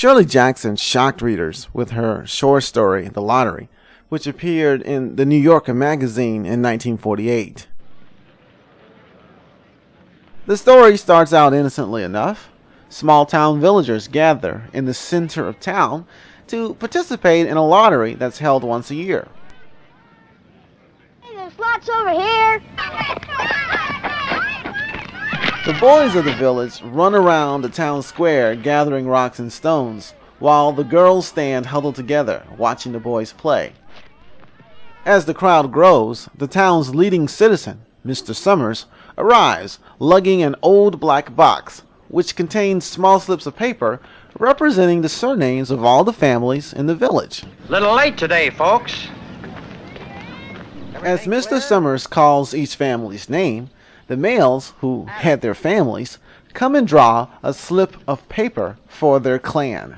Shirley Jackson shocked readers with her short story, The Lottery, which appeared in the New Yorker magazine in 1948. The story starts out innocently enough. Small-town villagers gather in the center of town to participate in a lottery that's held once a year. Hey, there's lots over here. The boys of the village run around the town square gathering rocks and stones, while the girls stand huddled together watching the boys play. As the crowd grows, the town's leading citizen, Mr. Summers, arrives lugging an old black box, which contains small slips of paper representing the surnames of all the families in the village. Little late today, folks. As Mr. Summers calls each family's name, the males, who head their families, come and draw a slip of paper for their clan.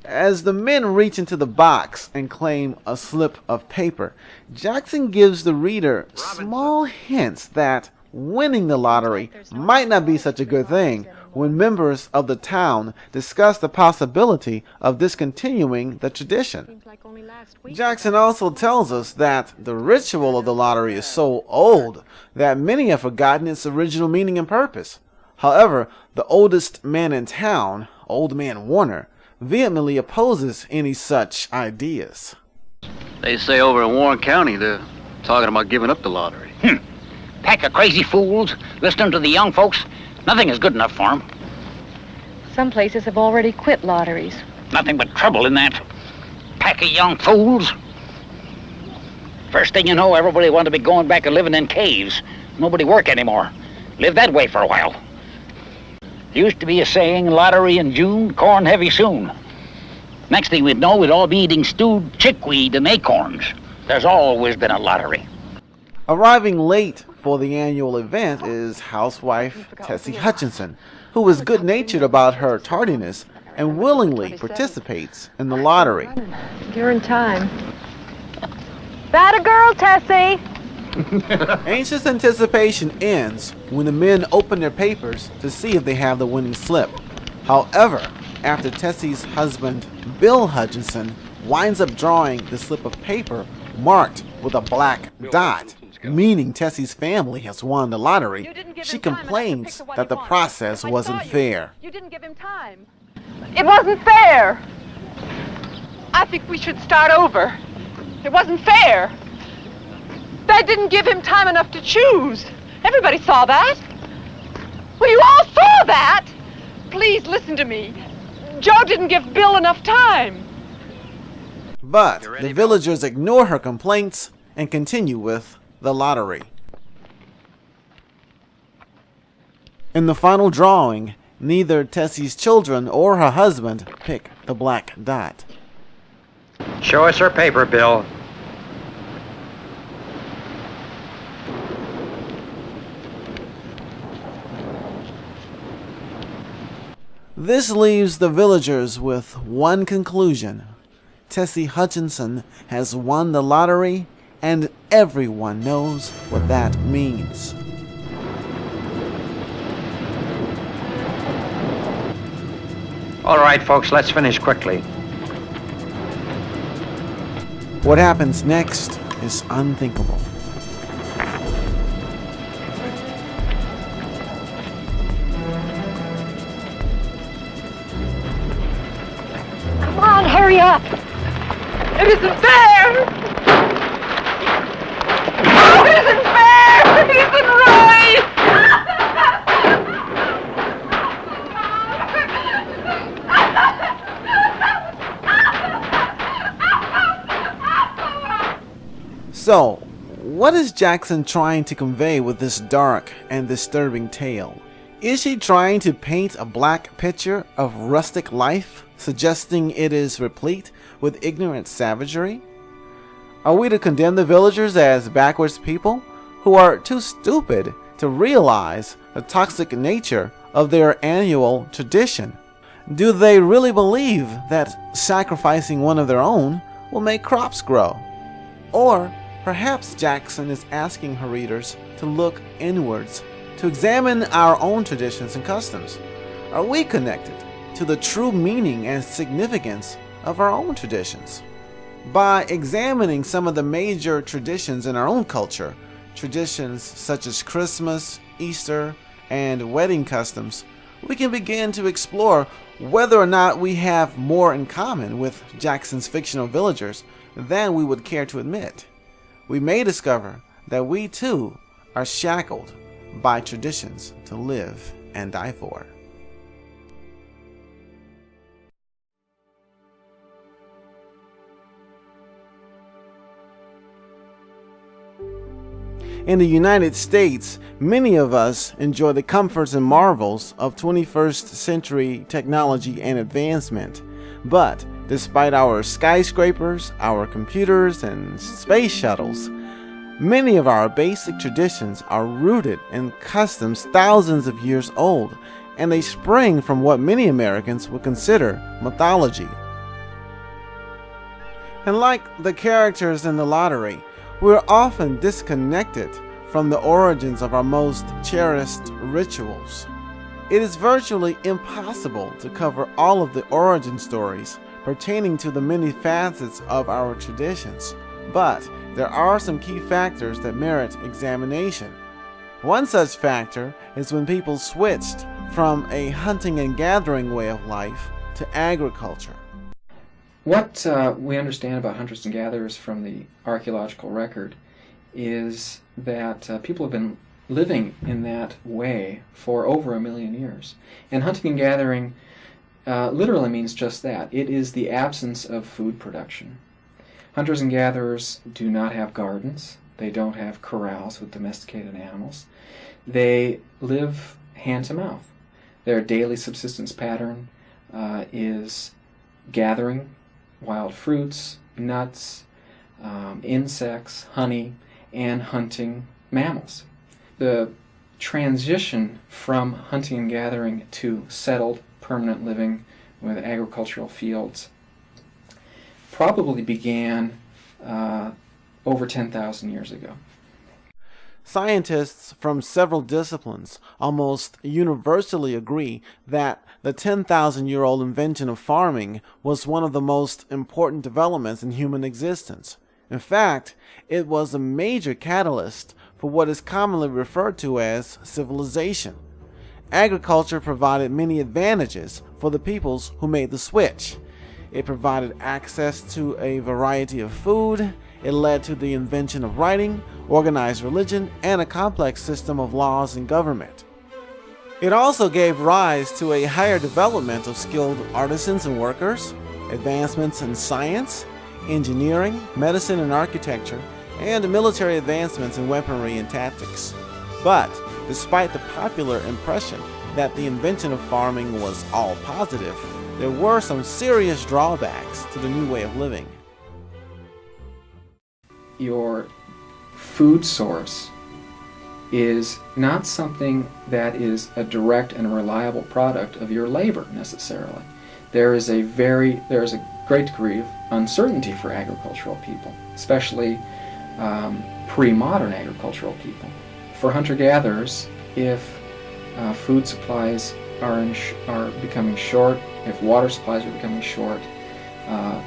As the men reach into the box and claim a slip of paper, Jackson gives the reader small hints that winning the lottery might not be such a good thing when members of the town discuss the possibility of discontinuing the tradition. Jackson also tells us that the ritual of the lottery is so old that many have forgotten its original meaning and purpose. However, the oldest man in town, Old Man Warner, vehemently opposes any such ideas. They say over in Warren County they're talking about giving up the lottery. Pack of crazy fools, listening to the young folks. Nothing is good enough for them. Some places have already quit lotteries. Nothing but trouble in that. Pack of young fools. First thing you know, everybody want to be going back and living in caves. Nobody work anymore. Live that way for a while. Used to be a saying, lottery in June, corn heavy soon. Next thing we'd know, we'd all be eating stewed chickweed and acorns. There's always been a lottery. Arriving late for the annual event is housewife Tessie Hutchinson, who is good-natured about her tardiness and willingly participates in the lottery. You're in time. That a girl, Tessie? Anxious anticipation ends when the men open their papers to see if they have the winning slip. However, after Tessie's husband, Bill Hutchinson, winds up drawing the slip of paper marked with a black dot, meaning Tessie's family has won the lottery, she complains that the process wasn't fair. You didn't give him time. It wasn't fair. I think we should start over. It wasn't fair. They didn't give him time enough to choose. Everybody saw that. Well, you all saw that. Please listen to me. Joe didn't give Bill enough time. But the villagers ignore her complaints and continue with the lottery. In the final drawing, neither Tessie's children or her husband pick the black dot. Show us her paper, Bill. This leaves the villagers with one conclusion. Tessie Hutchinson has won the lottery, and everyone knows what that means. All right, folks, let's finish quickly. What happens next is unthinkable. Come on, hurry up. It isn't fair. It isn't fair. It isn't right. So, what is Jackson trying to convey with this dark and disturbing tale? Is she trying to paint a black picture of rustic life, suggesting it is replete with ignorant savagery? Are we to condemn the villagers as backwards people who are too stupid to realize the toxic nature of their annual tradition? Do they really believe that sacrificing one of their own will make crops grow? Or perhaps Jackson is asking her readers to look inwards, to examine our own traditions and customs. Are we connected to the true meaning and significance of our own traditions. By examining some of the major traditions in our own culture, traditions such as Christmas, Easter, and wedding customs, we can begin to explore whether or not we have more in common with Jackson's fictional villagers than we would care to admit. We may discover that we too are shackled by traditions to live and die for. In the United States, many of us enjoy the comforts and marvels of 21st century technology and advancement. But despite our skyscrapers, our computers, and space shuttles, many of our basic traditions are rooted in customs thousands of years old, and they spring from what many Americans would consider mythology. And like the characters in the lottery, we're often disconnected from the origins of our most cherished rituals. It is virtually impossible to cover all of the origin stories pertaining to the many facets of our traditions, but there are some key factors that merit examination. One such factor is when people switched from a hunting and gathering way of life to agriculture. What we understand about hunters and gatherers from the archaeological record is that people have been living in that way for over 1 million years. And hunting and gathering literally means just that. It is the absence of food production. Hunters and gatherers do not have gardens. They don't have corrals with domesticated animals. They live hand to mouth. Their daily subsistence pattern is gathering wild fruits, nuts, insects, honey, and hunting mammals. The transition from hunting and gathering to settled permanent living with agricultural fields probably began over 10,000 years ago. Scientists from several disciplines almost universally agree that the 10,000-year-old invention of farming was one of the most important developments in human existence. In fact, it was a major catalyst for what is commonly referred to as civilization. Agriculture provided many advantages for the peoples who made the switch. It provided access to a variety of food. It led to the invention of writing, organized religion, and a complex system of laws and government. It also gave rise to a higher development of skilled artisans and workers, advancements in science, engineering, medicine and architecture, and military advancements in weaponry and tactics. But despite the popular impression that the invention of farming was all positive, there were some serious drawbacks to the new way of living. Your food source is not something that is a direct and reliable product of your labor necessarily. There is a great degree of uncertainty for agricultural people, especially pre-modern agricultural people. For hunter-gatherers, if food supplies are becoming short, if water supplies are becoming short,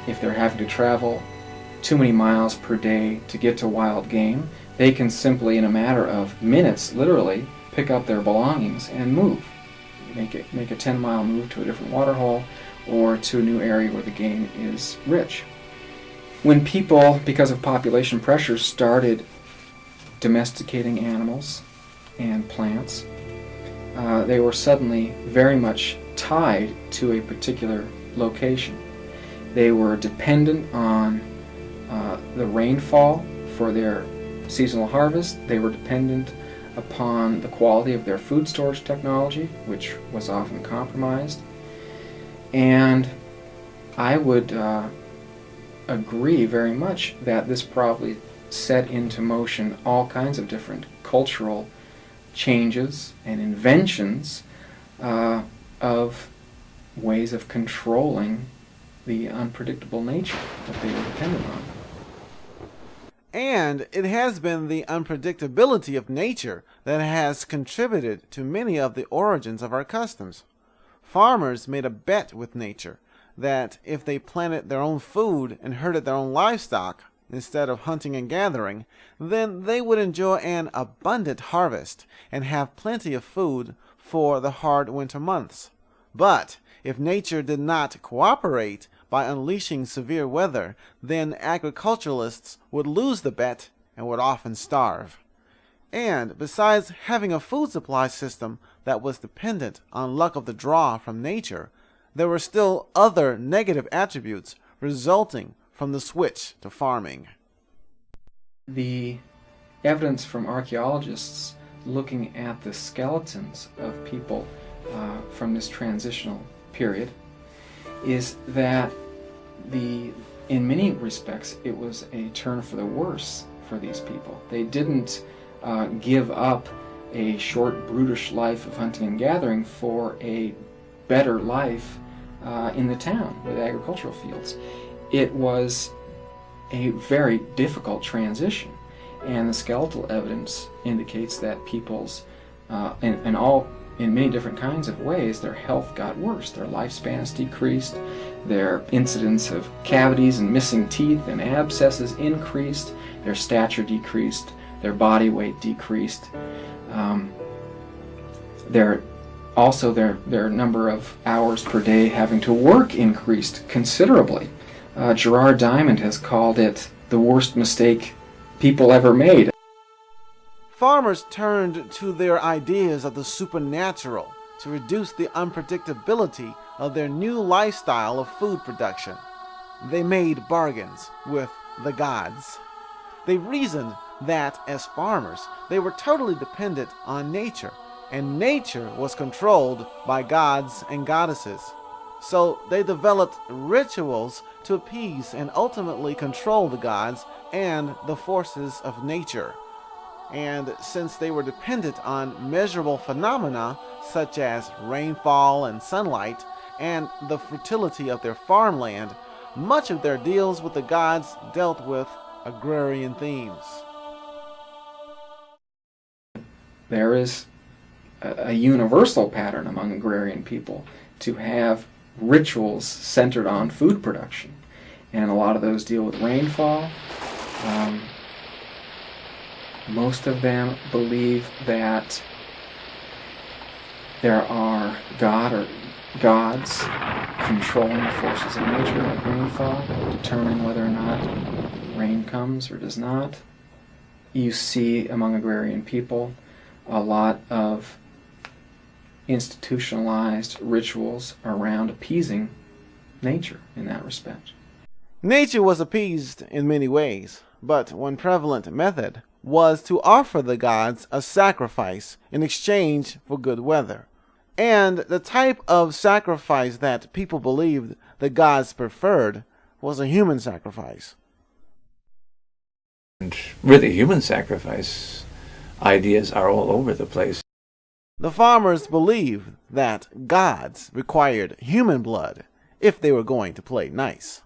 if they're having to travel too many miles per day to get to wild game, they can simply, in a matter of minutes, literally, pick up their belongings and move. Make a 10-mile move to a different water hole or to a new area where the game is rich. When people, because of population pressure, started domesticating animals and plants, they were suddenly very much tied to a particular location. They were dependent on the rainfall for their seasonal harvest. They were dependent upon the quality of their food storage technology, which was often compromised. And I would agree very much that this probably set into motion all kinds of different cultural changes and inventions of ways of controlling the unpredictable nature that they were dependent on. And it has been the unpredictability of nature that has contributed to many of the origins of our customs. Farmers made a bet with nature that if they planted their own food and herded their own livestock instead of hunting and gathering, then they would enjoy an abundant harvest and have plenty of food for the hard winter months. But if nature did not cooperate by unleashing severe weather, then agriculturalists would lose the bet and would often starve. And besides having a food supply system that was dependent on luck of the draw from nature, there were still other negative attributes resulting from the switch to farming. The evidence from archaeologists looking at the skeletons of people from this transitional period is that in many respects it was a turn for the worse for these people. They didn't give up a short, brutish life of hunting and gathering for a better life in the town with agricultural fields. It was a very difficult transition, and the skeletal evidence indicates that people's, in many different kinds of ways, their health got worse. Their lifespans decreased, their incidence of cavities and missing teeth and abscesses increased, their stature decreased, their body weight decreased. Their number of hours per day having to work increased considerably. Gerard Diamond has called it the worst mistake people ever made. Farmers turned to their ideas of the supernatural to reduce the unpredictability of their new lifestyle of food production. They made bargains with the gods. They reasoned that, as farmers, they were totally dependent on nature, and nature was controlled by gods and goddesses. So they developed rituals to appease and ultimately control the gods and the forces of nature. And since they were dependent on measurable phenomena such as rainfall and sunlight and the fertility of their farmland, much of their deals with the gods dealt with agrarian themes. There is a universal pattern among agrarian people to have rituals centered on food production, and a lot of those deal with rainfall. Most of them believe that there are gods controlling the forces of nature, like rainfall, determining whether or not rain comes or does not. You see among agrarian people a lot of institutionalized rituals around appeasing nature in that respect. Nature was appeased in many ways, but one prevalent method was to offer the gods a sacrifice in exchange for good weather. And the type of sacrifice that people believed the gods preferred was a human sacrifice. And really, human sacrifice ideas are all over the place. The farmers believed that gods required human blood if they were going to play nice.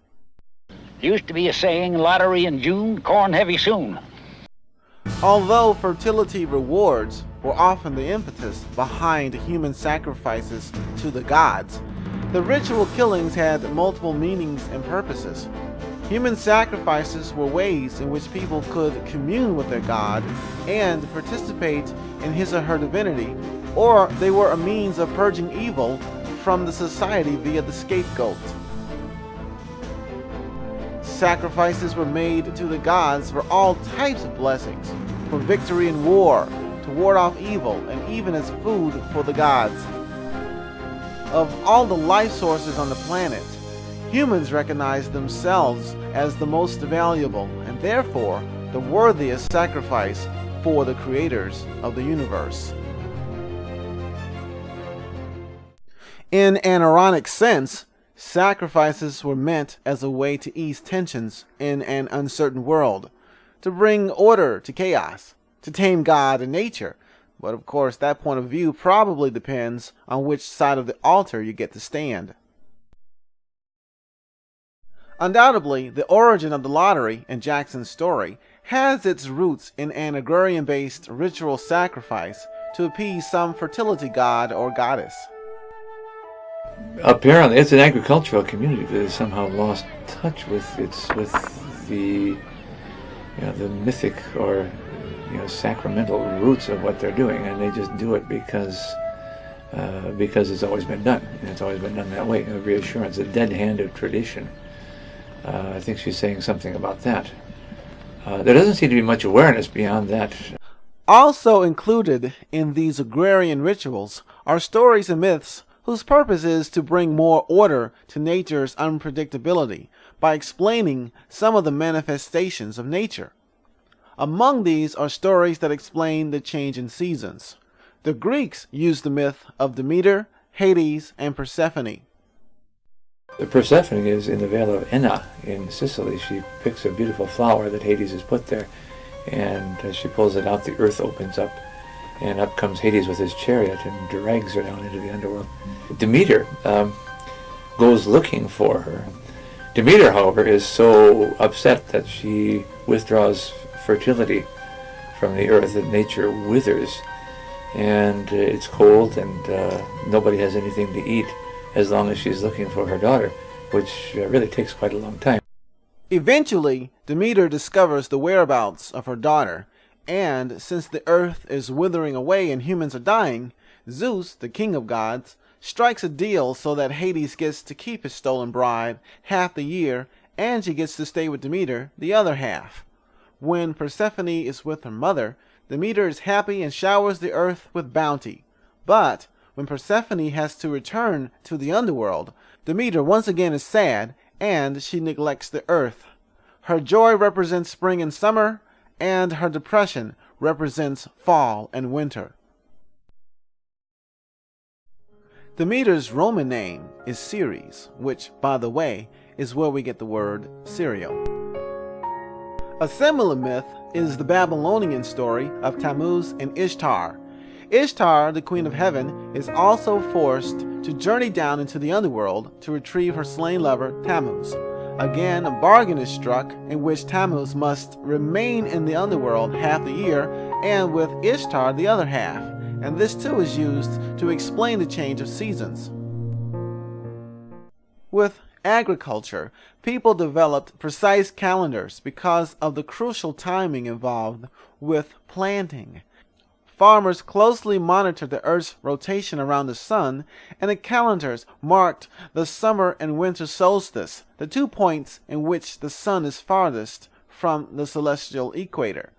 Used to be a saying, lottery in June, corn heavy soon. Although fertility rewards were often the impetus behind human sacrifices to the gods, the ritual killings had multiple meanings and purposes. Human sacrifices were ways in which people could commune with their god and participate in his or her divinity, or they were a means of purging evil from the society via the scapegoat. Sacrifices were made to the gods for all types of blessings, for victory in war, to ward off evil, and even as food for the gods. Of all the life sources on the planet, humans recognize themselves as the most valuable and therefore the worthiest sacrifice for the creators of the universe. In an ironic sense, sacrifices were meant as a way to ease tensions in an uncertain world, to bring order to chaos, to tame God and nature. But of course, that point of view probably depends on which side of the altar you get to stand. Undoubtedly, the origin of the lottery in Jackson's story has its roots in an agrarian-based ritual sacrifice to appease some fertility god or goddess. apparently it's an agricultural community, but it's somehow lost touch with the the mythic or sacramental roots of what they're doing, and they just do it because it's always been done, and it's always been done that way. A reassurance, a dead hand of tradition. I think she's saying something about that. There doesn't seem to be much awareness beyond that. Also included in these agrarian rituals are stories and myths whose purpose is to bring more order to nature's unpredictability by explaining some of the manifestations of nature. Among these are stories that explain the change in seasons. The Greeks used the myth of Demeter, Hades, and Persephone. The Persephone is in the Vale of Enna in Sicily. She picks a beautiful flower that Hades has put there, and as she pulls it out, the earth opens up, and up comes Hades with his chariot and drags her down into the underworld. Demeter goes looking for her. Demeter, however, is so upset that she withdraws fertility from the earth, that nature withers, and it's cold, and nobody has anything to eat as long as she's looking for her daughter, which really takes quite a long time. Eventually, Demeter discovers the whereabouts of her daughter, and since the earth is withering away and humans are dying, Zeus, the king of gods, strikes a deal so that Hades gets to keep his stolen bride half the year, and she gets to stay with Demeter the other half. When Persephone is with her mother, Demeter is happy and showers the earth with bounty. But when Persephone has to return to the underworld, Demeter once again is sad, and she neglects the earth. Her joy represents spring and summer, and her depression represents fall and winter. Demeter's Roman name is Ceres, which, by the way, is where we get the word cereal. A similar myth is the Babylonian story of Tammuz and Ishtar. Ishtar, the queen of heaven, is also forced to journey down into the underworld to retrieve her slain lover, Tammuz. Again, a bargain is struck in which Tammuz must remain in the underworld half the year, and with Ishtar the other half. And this too is used to explain the change of seasons. With agriculture, people developed precise calendars because of the crucial timing involved with planting. Farmers closely monitored the Earth's rotation around the sun, and the calendars marked the summer and winter solstice, the 2 points in which the sun is farthest from the celestial equator.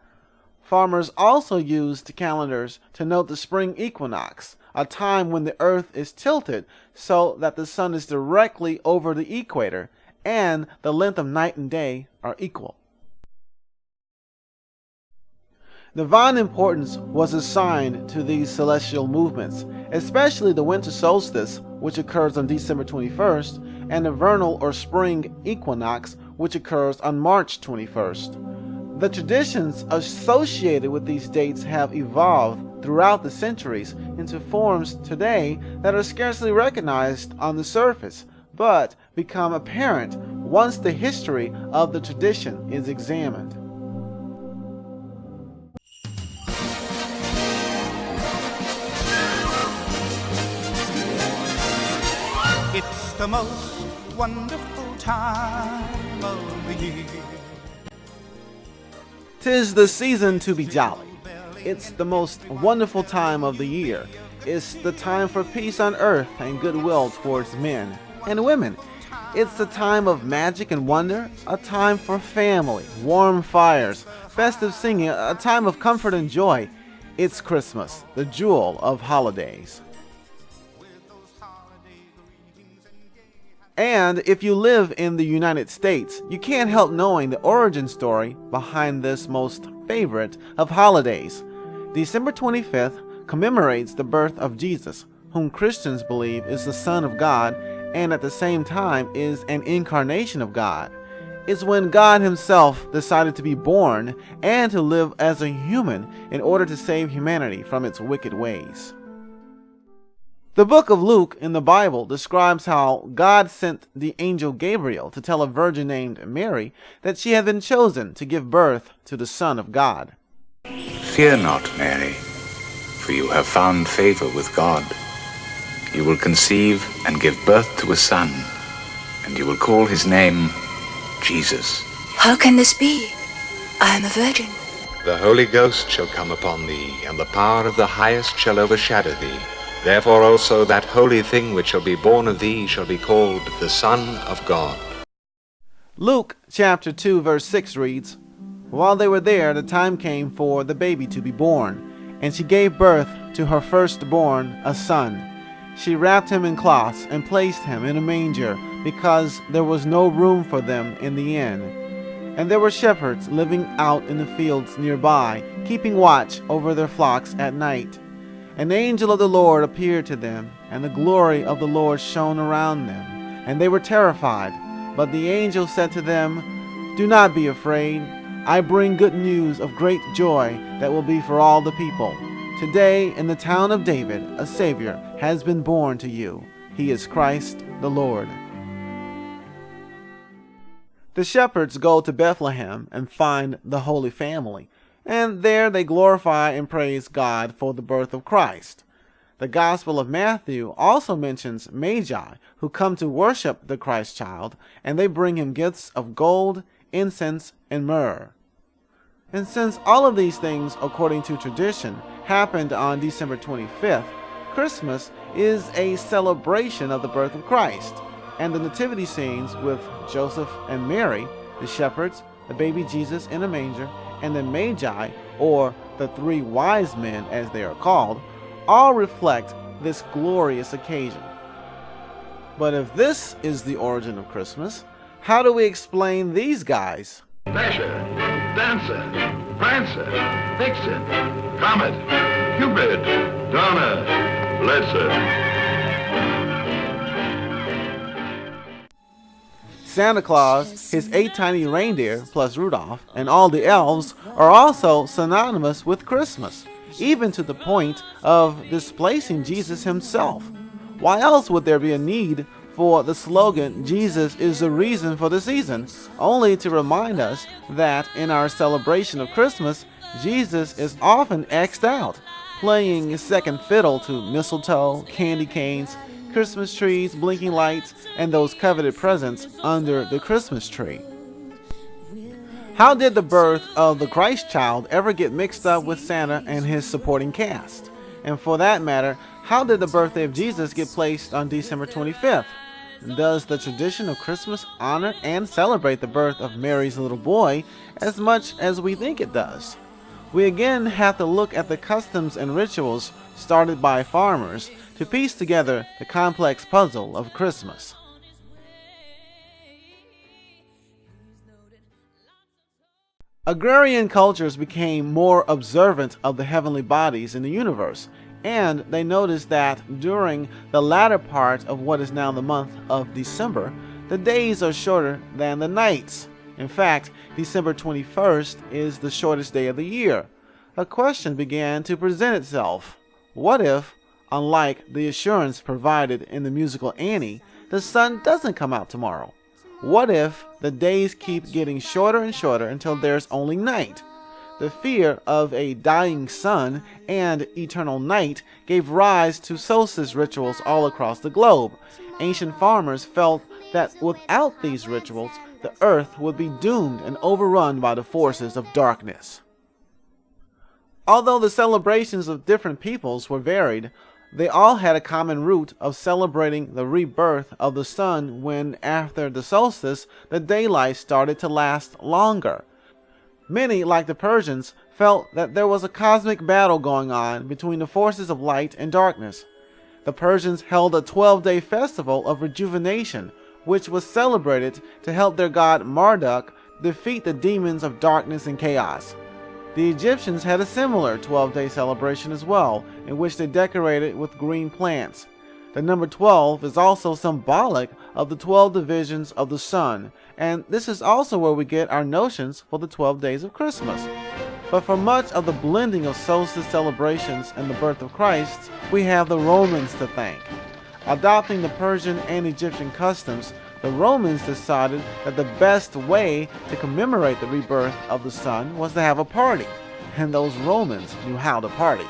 Farmers also used calendars to note the spring equinox, a time when the Earth is tilted so that the sun is directly over the equator, and the length of night and day are equal. Divine importance was assigned to these celestial movements, especially the winter solstice, which occurs on December 21st, and the vernal or spring equinox, which occurs on March 21st. The traditions associated with these dates have evolved throughout the centuries into forms today that are scarcely recognized on the surface, but become apparent once the history of the tradition is examined. It's the most wonderful time of the year. 'Tis the season to be jolly. It's the most wonderful time of the year. It's the time for peace on earth and goodwill towards men and women. It's the time of magic and wonder, a time for family, warm fires, festive singing, a time of comfort and joy. It's Christmas, the jewel of holidays. And if you live in the United States, you can't help knowing the origin story behind this most favorite of holidays. December 25th commemorates the birth of Jesus, whom Christians believe is the Son of God and at the same time is an incarnation of God. It's when God himself decided to be born and to live as a human in order to save humanity from its wicked ways. The book of Luke in the Bible describes how God sent the angel Gabriel to tell a virgin named Mary that she had been chosen to give birth to the Son of God. Fear not, Mary, for you have found favor with God. you will conceive and give birth to a son, and you will call his name Jesus. How can this be? I am a virgin. The Holy Ghost shall come upon thee, and the power of the highest shall overshadow thee. Therefore also that holy thing which shall be born of thee shall be called the Son of God. Luke chapter 2 verse 6 reads, "While they were there, the time came for the baby to be born, and she gave birth to her firstborn, a son. She wrapped him in cloths and placed him in a manger, because there was no room for them in the inn. And there were shepherds living out in the fields nearby, keeping watch over their flocks at night. An angel of the Lord appeared to them, and the glory of the Lord shone around them, and they were terrified. But the angel said to them, 'Do not be afraid. I bring good news of great joy that will be for all the people. Today in the town of David a Savior has been born to you. He is Christ the Lord.'" The shepherds go to Bethlehem and find the Holy Family, and there they glorify and praise God for the birth of Christ. The Gospel of Matthew also mentions Magi who come to worship the Christ child, and they bring him gifts of gold, incense, and myrrh. And since all of these things, according to tradition, happened on December 25th, Christmas is a celebration of the birth of Christ, and the nativity scenes with Joseph and Mary, the shepherds, the baby Jesus in a manger, and the Magi, or the three wise men as they are called, all reflect this glorious occasion. But if this is the origin of Christmas, how do we explain these guys? Dasher, Dancer, Prancer, Vixen, Comet, Cupid, Donner, Blitzen. Santa Claus, his 8 tiny reindeer, plus Rudolph, and all the elves are also synonymous with Christmas, even to the point of displacing Jesus himself. Why else would there be a need for the slogan, "Jesus is the reason for the season," only to remind us that in our celebration of Christmas, Jesus is often X'd out, playing second fiddle to mistletoe, candy canes, Christmas trees, blinking lights, and those coveted presents under the Christmas tree. How did the birth of the Christ child ever get mixed up with Santa and his supporting cast? And for that matter, how did the birthday of Jesus get placed on December 25th? Does the tradition of Christmas honor and celebrate the birth of Mary's little boy as much as we think it does? We again have to look at the customs and rituals started by farmers to piece together the complex puzzle of Christmas. Agrarian cultures became more observant of the heavenly bodies in the universe, and they noticed that during the latter part of what is now the month of December, the days are shorter than the nights. In fact, December 21st is the shortest day of the year. A question began to present itself. What if, unlike the assurance provided in the musical Annie, the sun doesn't come out tomorrow? What if the days keep getting shorter and shorter until there's only night? The fear of a dying sun and eternal night gave rise to solstice rituals all across the globe. Ancient farmers felt that without these rituals, the earth would be doomed and overrun by the forces of darkness. Although the celebrations of different peoples were varied, they all had a common root of celebrating the rebirth of the sun when, after the solstice, the daylight started to last longer. Many, like the Persians, felt that there was a cosmic battle going on between the forces of light and darkness. The Persians held a 12-day festival of rejuvenation, which was celebrated to help their god Marduk defeat the demons of darkness and chaos. The Egyptians had a similar 12-day celebration as well, in which they decorated with green plants. The number 12 is also symbolic of the 12 divisions of the sun, and this is also where we get our notions for the 12 days of Christmas. But for much of the blending of solstice celebrations and the birth of Christ, we have the Romans to thank. Adopting the Persian and Egyptian customs, the Romans decided that the best way to commemorate the rebirth of the sun was to have a party, and those Romans knew how to party.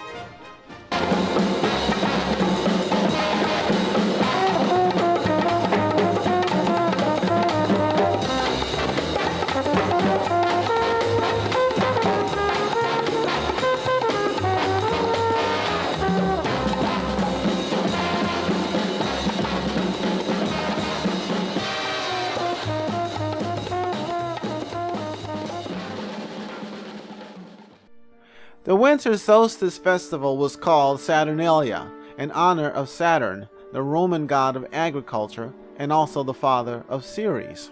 The winter solstice festival was called Saturnalia, in honor of Saturn, the Roman god of agriculture and also the father of Ceres.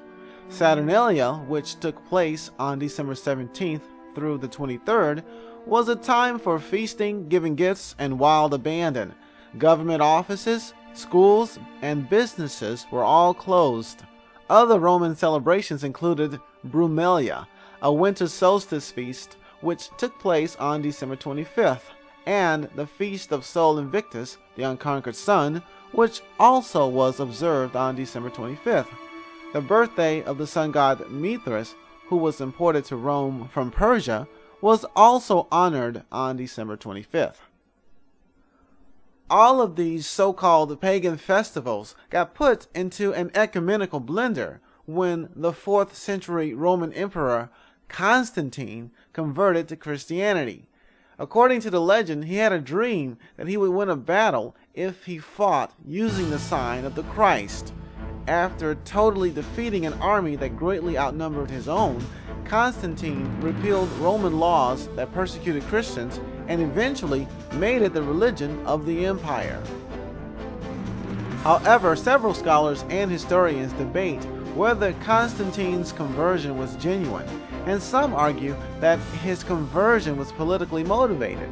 Saturnalia, which took place on December 17th through the 23rd, was a time for feasting, giving gifts, and wild abandon. Government offices, schools, and businesses were all closed. Other Roman celebrations included Brumalia, a winter solstice feast, which took place on December 25th, and the Feast of Sol Invictus, the unconquered sun, which also was observed on December 25th. The birthday of the sun god Mithras, who was imported to Rome from Persia, was also honored on December 25th. All of these so-called pagan festivals got put into an ecumenical blender when the 4th century Roman Emperor Constantine converted to Christianity. According to the legend, he had a dream that he would win a battle if he fought using the sign of the Christ. After totally defeating an army that greatly outnumbered his own, Constantine repealed Roman laws that persecuted Christians and eventually made it the religion of the empire. However, several scholars and historians debate whether Constantine's conversion was genuine, and some argue that his conversion was politically motivated.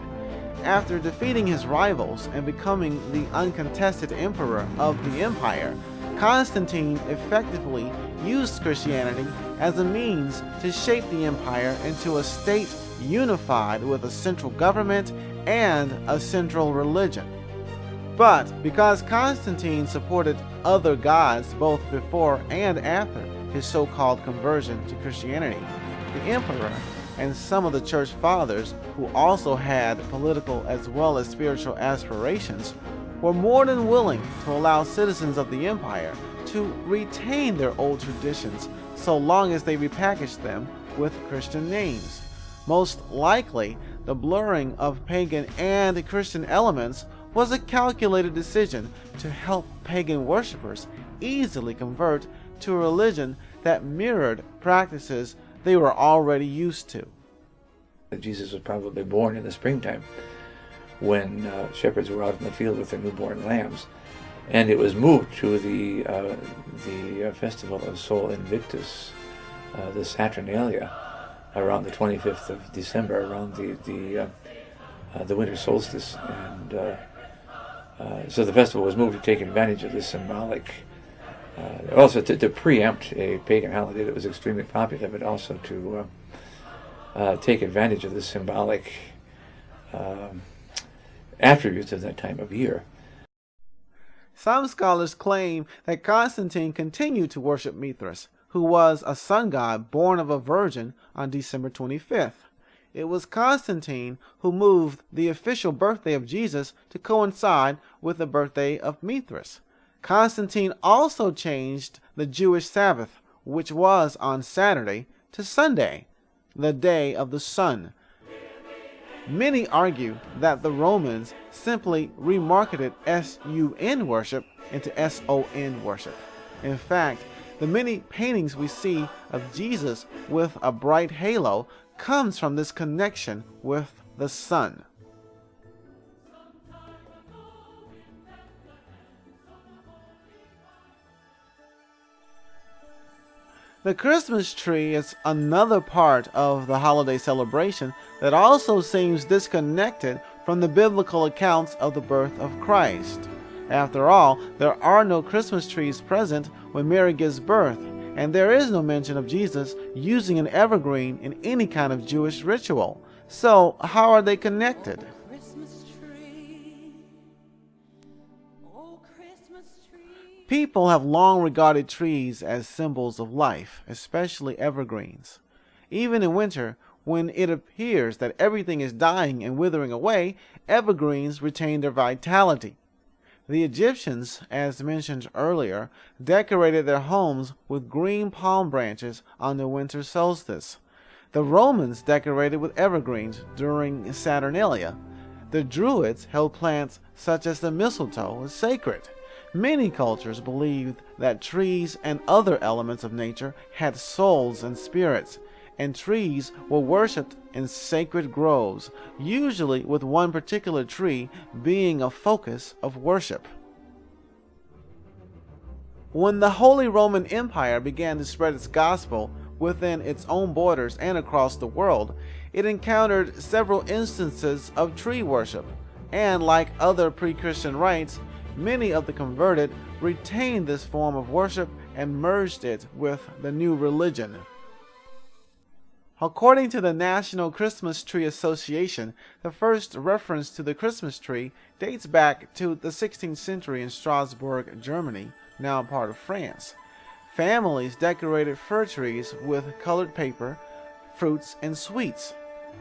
After defeating his rivals and becoming the uncontested emperor of the empire, Constantine effectively used Christianity as a means to shape the empire into a state unified with a central government and a central religion. But because Constantine supported other gods both before and after his so-called conversion to Christianity, the emperor and some of the church fathers, who also had political as well as spiritual aspirations, were more than willing to allow citizens of the empire to retain their old traditions so long as they repackaged them with Christian names. Most likely, the blurring of pagan and Christian elements was a calculated decision to help pagan worshippers easily convert to a religion that mirrored practices they were already used to. Jesus was probably born in the springtime when shepherds were out in the field with their newborn lambs, and it was moved to the festival of Sol Invictus, the Saturnalia, around the 25th of December, around the winter solstice, and so the festival was moved to take advantage of this symbolic, also to preempt a pagan holiday that was extremely popular, but also to take advantage of the symbolic attributes of that time of year. Some scholars claim that Constantine continued to worship Mithras, who was a sun god born of a virgin on December 25th. It was Constantine who moved the official birthday of Jesus to coincide with the birthday of Mithras. Constantine also changed the Jewish Sabbath, which was on Saturday, to Sunday, the day of the sun. Many argue that the Romans simply remarketed S-U-N worship into S-O-N worship. In fact, the many paintings we see of Jesus with a bright halo comes from this connection with the sun. The Christmas tree is another part of the holiday celebration that also seems disconnected from the biblical accounts of the birth of Christ. After all, there are no Christmas trees present when Mary gives birth, and there is no mention of Jesus using an evergreen in any kind of Jewish ritual. So, how are they connected? People have long regarded trees as symbols of life, especially evergreens. Even in winter, when it appears that everything is dying and withering away, evergreens retain their vitality. The Egyptians, as mentioned earlier, decorated their homes with green palm branches on the winter solstice. The Romans decorated with evergreens during Saturnalia. The Druids held plants such as the mistletoe as sacred. Many cultures believed that trees and other elements of nature had souls and spirits, and trees were worshipped in sacred groves, usually with one particular tree being a focus of worship. When the Holy Roman Empire began to spread its gospel within its own borders and across the world, it encountered several instances of tree worship, and like other pre-Christian rites, many of the converted retained this form of worship and merged it with the new religion. According to the National Christmas Tree Association, the first reference to the Christmas tree dates back to the 16th century in Strasbourg, Germany, now part of France. Families decorated fir trees with colored paper, fruits, and sweets.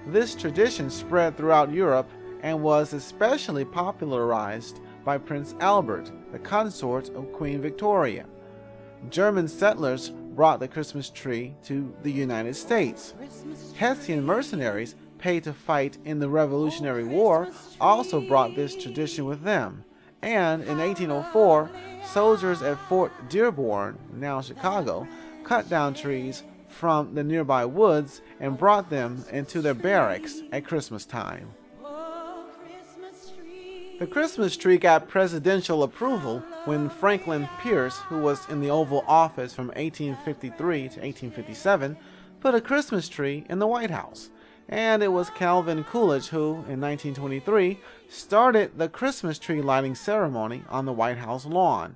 This tradition spread throughout Europe and was especially popularized by Prince Albert, the consort of Queen Victoria. German settlers brought the Christmas tree to the United States. Hessian mercenaries paid to fight in the Revolutionary War also brought this tradition with them. And in 1804, soldiers at Fort Dearborn, now Chicago, cut down trees from the nearby woods and brought them into their barracks at Christmas time. The Christmas tree got presidential approval when Franklin Pierce, who was in the Oval Office from 1853 to 1857, put a Christmas tree in the White House. And it was Calvin Coolidge who, in 1923, started the Christmas tree lighting ceremony on the White House lawn.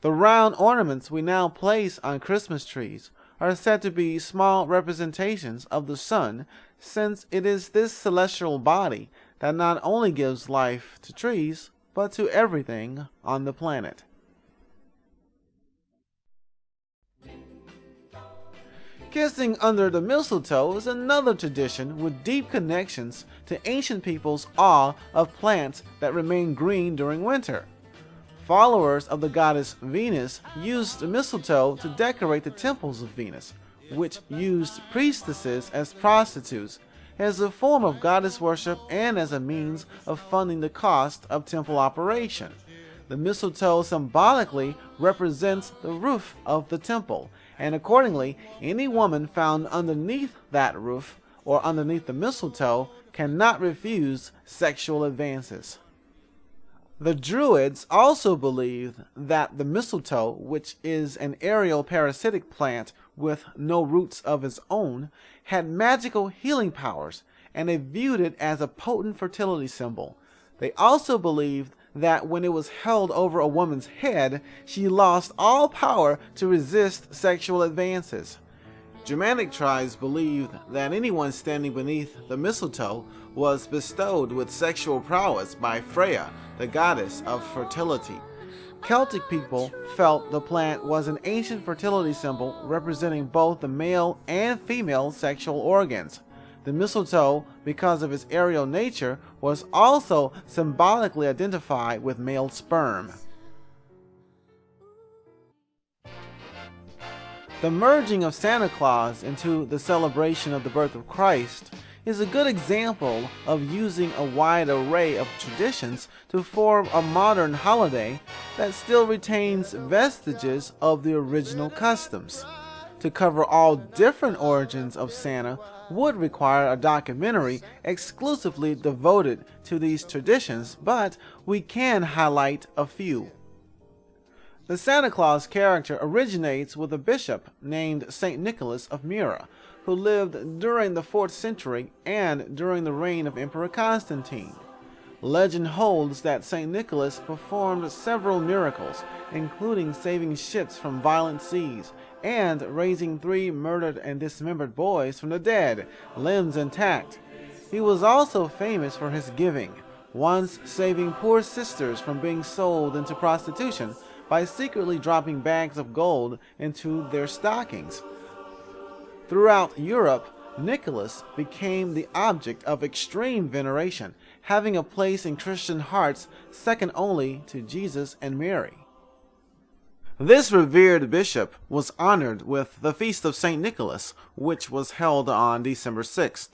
The round ornaments we now place on Christmas trees are said to be small representations of the sun, since it is this celestial body that not only gives life to trees, but to everything on the planet. Kissing under the mistletoe is another tradition with deep connections to ancient people's awe of plants that remain green during winter. Followers of the goddess Venus used mistletoe to decorate the temples of Venus, which used priestesses as prostitutes, as a form of goddess worship and as a means of funding the cost of temple operation. The mistletoe symbolically represents the roof of the temple, and accordingly, any woman found underneath that roof or underneath the mistletoe cannot refuse sexual advances. The Druids also believed that the mistletoe, which is an aerial parasitic plant with no roots of its own, had magical healing powers, and they viewed it as a potent fertility symbol. They also believed that when it was held over a woman's head, she lost all power to resist sexual advances. Germanic tribes believed that anyone standing beneath the mistletoe was bestowed with sexual prowess by Freya, the goddess of fertility. Celtic people felt the plant was an ancient fertility symbol representing both the male and female sexual organs. The mistletoe, because of its aerial nature, was also symbolically identified with male sperm. The merging of Santa Claus into the celebration of the birth of Christ is a good example of using a wide array of traditions to form a modern holiday that still retains vestiges of the original customs. To cover all different origins of Santa would require a documentary exclusively devoted to these traditions, but we can highlight a few. The Santa Claus character originates with a bishop named St. Nicholas of Myra, who lived during the 4th century and during the reign of Emperor Constantine. Legend holds that St. Nicholas performed several miracles, including saving ships from violent seas and raising 3 murdered and dismembered boys from the dead, limbs intact. He was also famous for his giving, once saving poor sisters from being sold into prostitution by secretly dropping bags of gold into their stockings. Throughout Europe, Nicholas became the object of extreme veneration, having a place in Christian hearts second only to Jesus and Mary. This revered bishop was honored with the Feast of St. Nicholas, which was held on December 6th.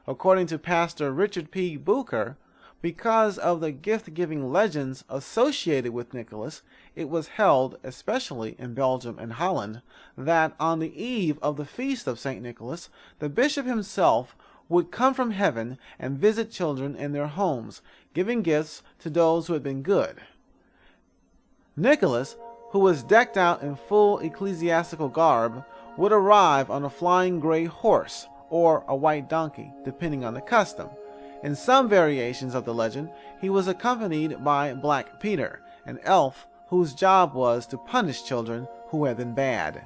According to Pastor Richard P. Booker, Because of the gift-giving legends associated with Nicholas, it was held, especially in Belgium and Holland, that on the eve of the feast of St. Nicholas, the bishop himself would come from heaven and visit children in their homes, giving gifts to those who had been good. Nicholas, who was decked out in full ecclesiastical garb, would arrive on a flying gray horse or a white donkey, depending on the custom. In some variations of the legend, he was accompanied by Black Peter, an elf whose job was to punish children who had been bad.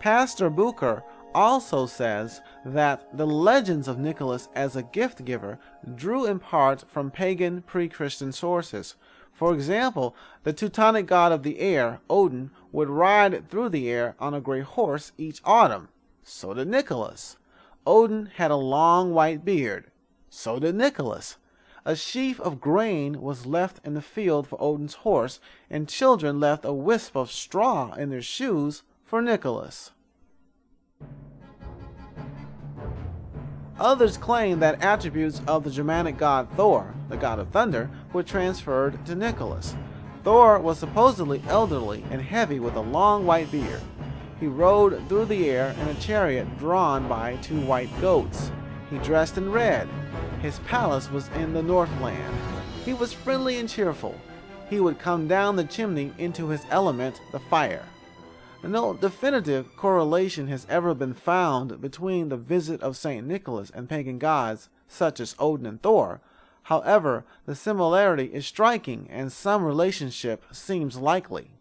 Pastor Bucher also says that the legends of Nicholas as a gift giver drew in part from pagan pre-Christian sources. For example, the Teutonic god of the air, Odin, would ride through the air on a gray horse each autumn. So did Nicholas. Odin had a long white beard. So did Nicholas. A sheaf of grain was left in the field for Odin's horse, and children left a wisp of straw in their shoes for Nicholas. Others claim that attributes of the Germanic god Thor, the god of thunder, were transferred to Nicholas. Thor was supposedly elderly and heavy with a long white beard. He rode through the air in a chariot drawn by 2 white goats. He dressed in red. His palace was in the Northland. He was friendly and cheerful. He would come down the chimney into his element, the fire. No definitive correlation has ever been found between the visit of St. Nicholas and pagan gods such as Odin and Thor. However, the similarity is striking and some relationship seems likely.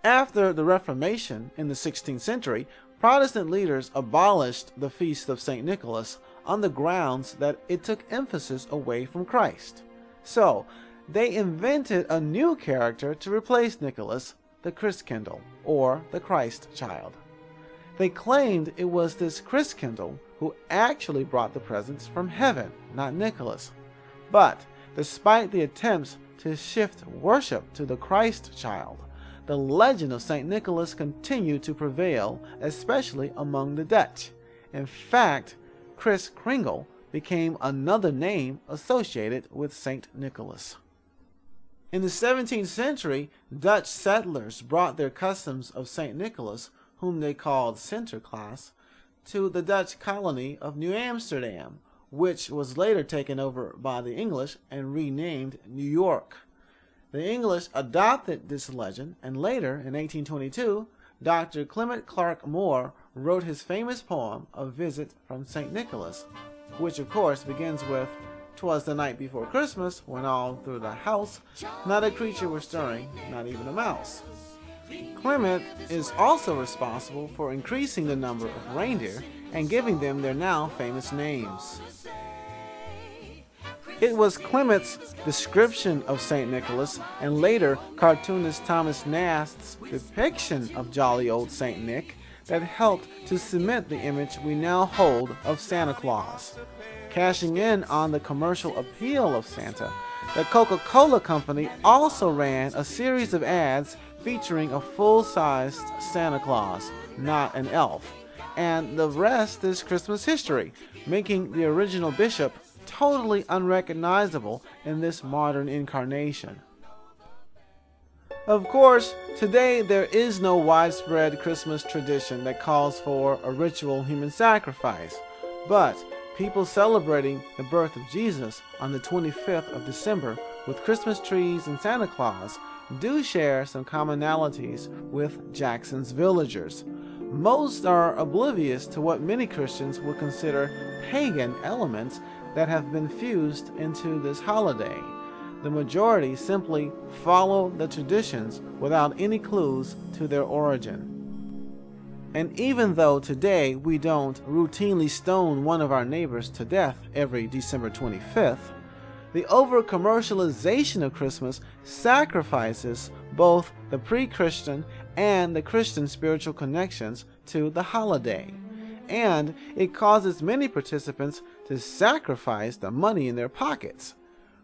After the Reformation in the 16th century, Protestant leaders abolished the feast of St. Nicholas on the grounds that it took emphasis away from Christ. So, they invented a new character to replace Nicholas, the Christkindl, or the Christ child. They claimed it was this Christkindl who actually brought the presents from heaven, not Nicholas. But, despite the attempts to shift worship to the Christ child, the legend of St. Nicholas continued to prevail, especially among the Dutch. In fact, Kris Kringle became another name associated with St. Nicholas. In the 17th century, Dutch settlers brought their customs of St. Nicholas, whom they called Sinterklaas, to the Dutch colony of New Amsterdam, which was later taken over by the English and renamed New York. The English adopted this legend, and later, in 1822, Dr. Clement Clarke Moore wrote his famous poem, A Visit from St. Nicholas, which of course begins with, "'Twas the night before Christmas, when all through the house not a creature was stirring, not even a mouse." Clement is also responsible for increasing the number of reindeer and giving them their now famous names. It was Clement's description of St. Nicholas and later cartoonist Thomas Nast's depiction of jolly old St. Nick that helped to cement the image we now hold of Santa Claus. Cashing in on the commercial appeal of Santa, the Coca-Cola Company also ran a series of ads featuring a full-sized Santa Claus, not an elf. And the rest is Christmas history, making the original bishop totally unrecognizable in this modern incarnation. Of course, today there is no widespread Christmas tradition that calls for a ritual human sacrifice, but people celebrating the birth of Jesus on the 25th of December with Christmas trees and Santa Claus do share some commonalities with Jackson's villagers. Most are oblivious to what many Christians would consider pagan elements that have been fused into this holiday. The majority simply follow the traditions without any clues to their origin. And even though today we don't routinely stone one of our neighbors to death every December 25th, the over-commercialization of Christmas sacrifices both the pre-Christian and the Christian spiritual connections to the holiday. And it causes many participants to sacrifice the money in their pockets.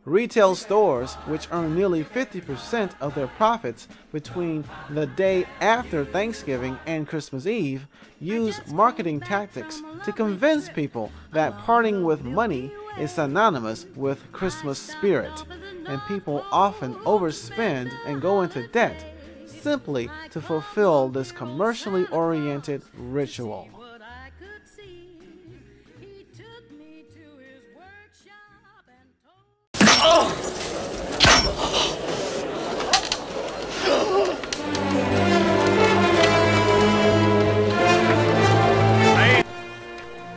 Retail stores, which earn nearly 50% of their profits between the day after Thanksgiving and Christmas Eve, use marketing tactics to convince people that parting with money is synonymous with Christmas spirit, and people often overspend and go into debt simply to fulfill this commercially oriented ritual.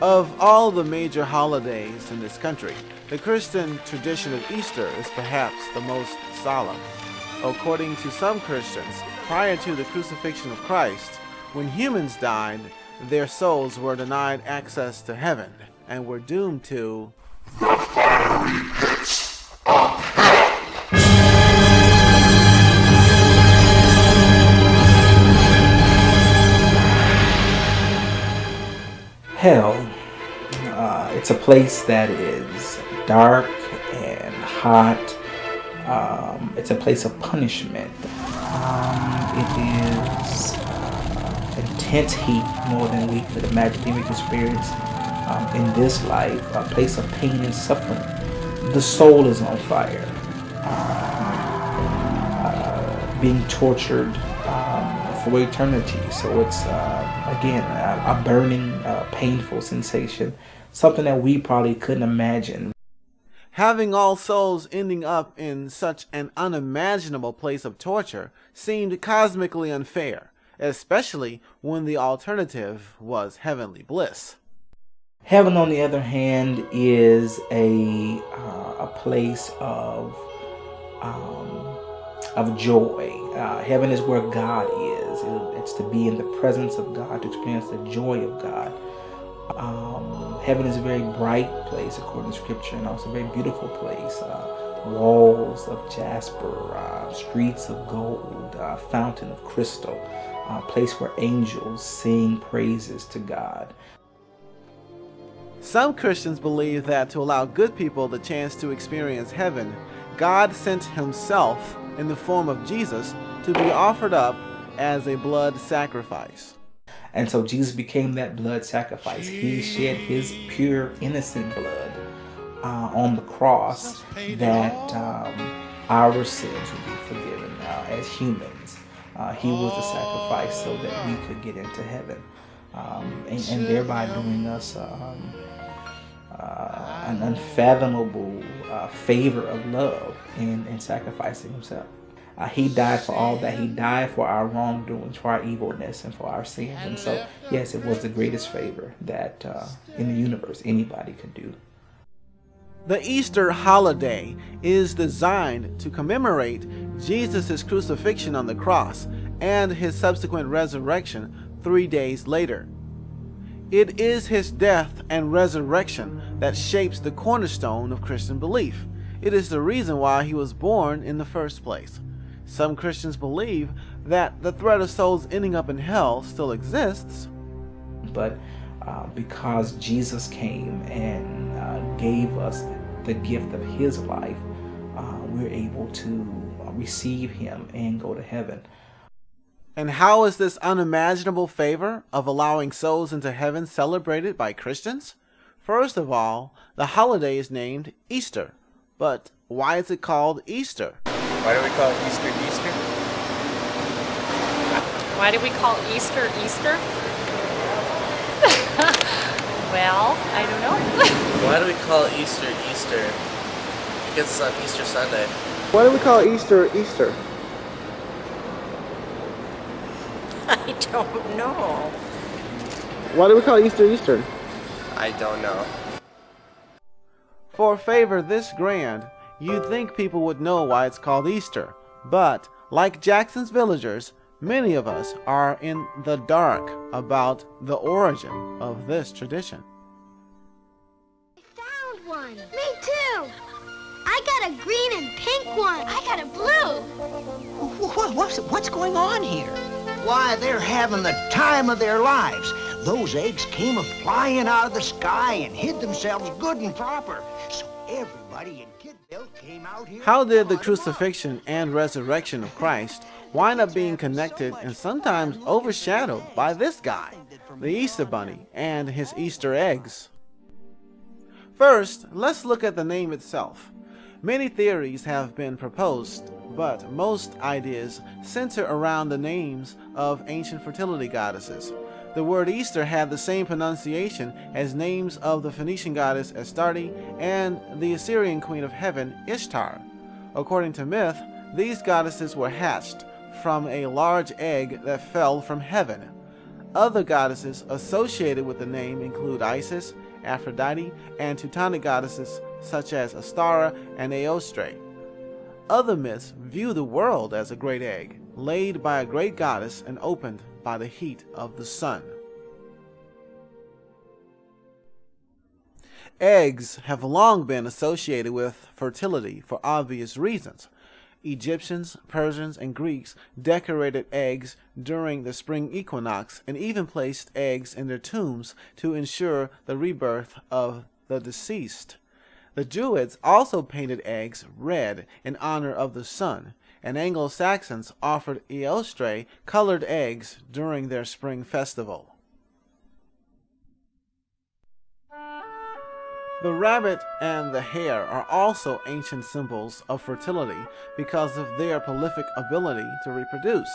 Of all the major holidays in this country, the Christian tradition of Easter is perhaps the most solemn. According to some Christians, prior to the crucifixion of Christ, when humans died, their souls were denied access to heaven and were doomed to the fiery pits of hell. Hell, it's a place that is dark and hot. It's a place of punishment. It is intense heat, more than we could imagine being experienced in this life. A place of pain and suffering. The soul is on fire, being tortured for eternity. So it's again a burning, painful sensation, something that we probably couldn't imagine. Having all souls ending up in such an unimaginable place of torture seemed cosmically unfair, especially when the alternative was heavenly bliss. Heaven, on the other hand, is a place of joy. Heaven is where God is. It's to be in the presence of God, to experience the joy of God. Heaven is a very bright place, according to Scripture, and also a very beautiful place. Walls of jasper, streets of gold, fountain of crystal, a place where angels sing praises to God. Some Christians believe that to allow good people the chance to experience heaven, God sent himself in the form of Jesus to be offered up as a blood sacrifice. And so Jesus became that blood sacrifice. He shed his pure, innocent blood on the cross that our sins would be forgiven as humans. He was the sacrifice so that we could get into heaven, and thereby doing us an unfathomable favor of love in sacrificing himself. He died for all that. He died for our wrongdoings, for our evilness, and for our sins. And so, yes, it was the greatest favor that in the universe anybody could do. The Easter holiday is designed to commemorate Jesus' crucifixion on the cross and his subsequent resurrection 3 days later. It is his death and resurrection that shapes the cornerstone of Christian belief. It is the reason why he was born in the first place. Some Christians believe that the threat of souls ending up in hell still exists. But because Jesus came and gave us the gift of his life, we're able to receive him and go to heaven. And how is this unimaginable favor of allowing souls into heaven celebrated by Christians? First of all, the holiday is named Easter. But why is it called Easter? Why do we call Easter Easter? Why do we call Easter Easter? Well, I don't know. Why do we call Easter Easter? Because it's on Easter Sunday. Why do we call Easter Easter? I don't know. Why do we call Easter Easter? I don't know. For a favor this grand, you'd think people would know why it's called Easter. But, like Jackson's villagers, many of us are in the dark about the origin of this tradition. I found one. Me too. I got a green and pink one. I got a blue. What's going on here? Why, they're having the time of their lives. Those eggs came a-flying out of the sky and hid themselves good and proper. So Everybody in Kidville came out here. How did the crucifixion and resurrection of Christ wind up being connected and sometimes overshadowed by this guy, the Easter Bunny, and his Easter eggs? First, let's look at the name itself. Many theories have been proposed, but most ideas center around the names of ancient fertility goddesses. The word Easter had the same pronunciation as names of the Phoenician goddess Astarte and the Assyrian queen of heaven Ishtar. According to myth, these goddesses were hatched from a large egg that fell from heaven. Other goddesses associated with the name include Isis, Aphrodite, and Teutonic goddesses such as Astara and Aostre. Other myths view the world as a great egg, laid by a great goddess and opened by the heat of the sun. Eggs have long been associated with fertility for obvious reasons. Egyptians, Persians, and Greeks decorated eggs during the spring equinox and even placed eggs in their tombs to ensure the rebirth of the deceased. The Druids also painted eggs red in honor of the sun, and Anglo-Saxons offered Eostre colored eggs during their spring festival. The rabbit and the hare are also ancient symbols of fertility because of their prolific ability to reproduce.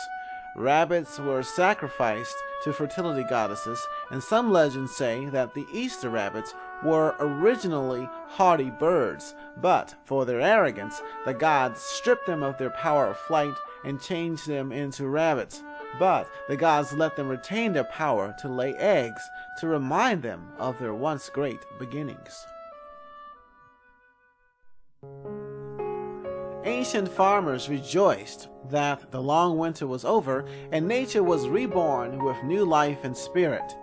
Rabbits were sacrificed to fertility goddesses, and some legends say that the Easter rabbits were originally hardy birds, but for their arrogance, the gods stripped them of their power of flight and changed them into rabbits. But the gods let them retain their power to lay eggs to remind them of their once great beginnings. Ancient farmers rejoiced that the long winter was over and nature was reborn with new life and spirit.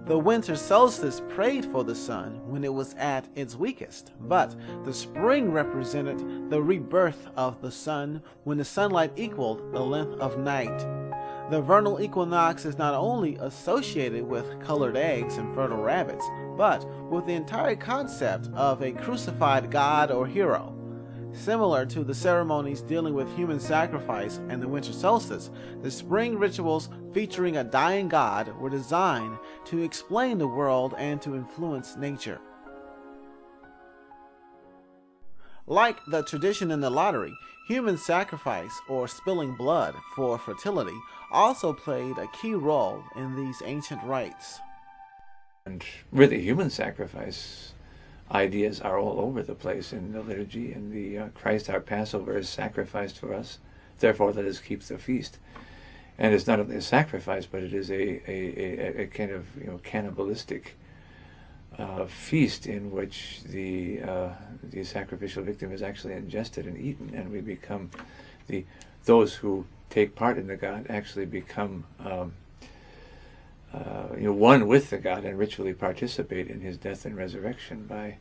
The winter solstice prayed for the sun when it was at its weakest, but the spring represented the rebirth of the sun when the sunlight equaled the length of night. The vernal equinox is not only associated with colored eggs and fertile rabbits, but with the entire concept of a crucified god or hero. Similar to the ceremonies dealing with human sacrifice and the winter solstice, the spring rituals featuring a dying god were designed to explain the world and to influence nature. Like the tradition in the lottery, human sacrifice or spilling blood for fertility also played a key role in these ancient rites. And really, human sacrifice ideas are all over the place in the liturgy. And the Christ our Passover is sacrificed for us, therefore let us keep the feast. And it's not only a sacrifice, but it is a kind of cannibalistic feast in which the sacrificial victim is actually ingested and eaten, and we become those who take part in the God actually become one with the God and ritually participate in his death and resurrection by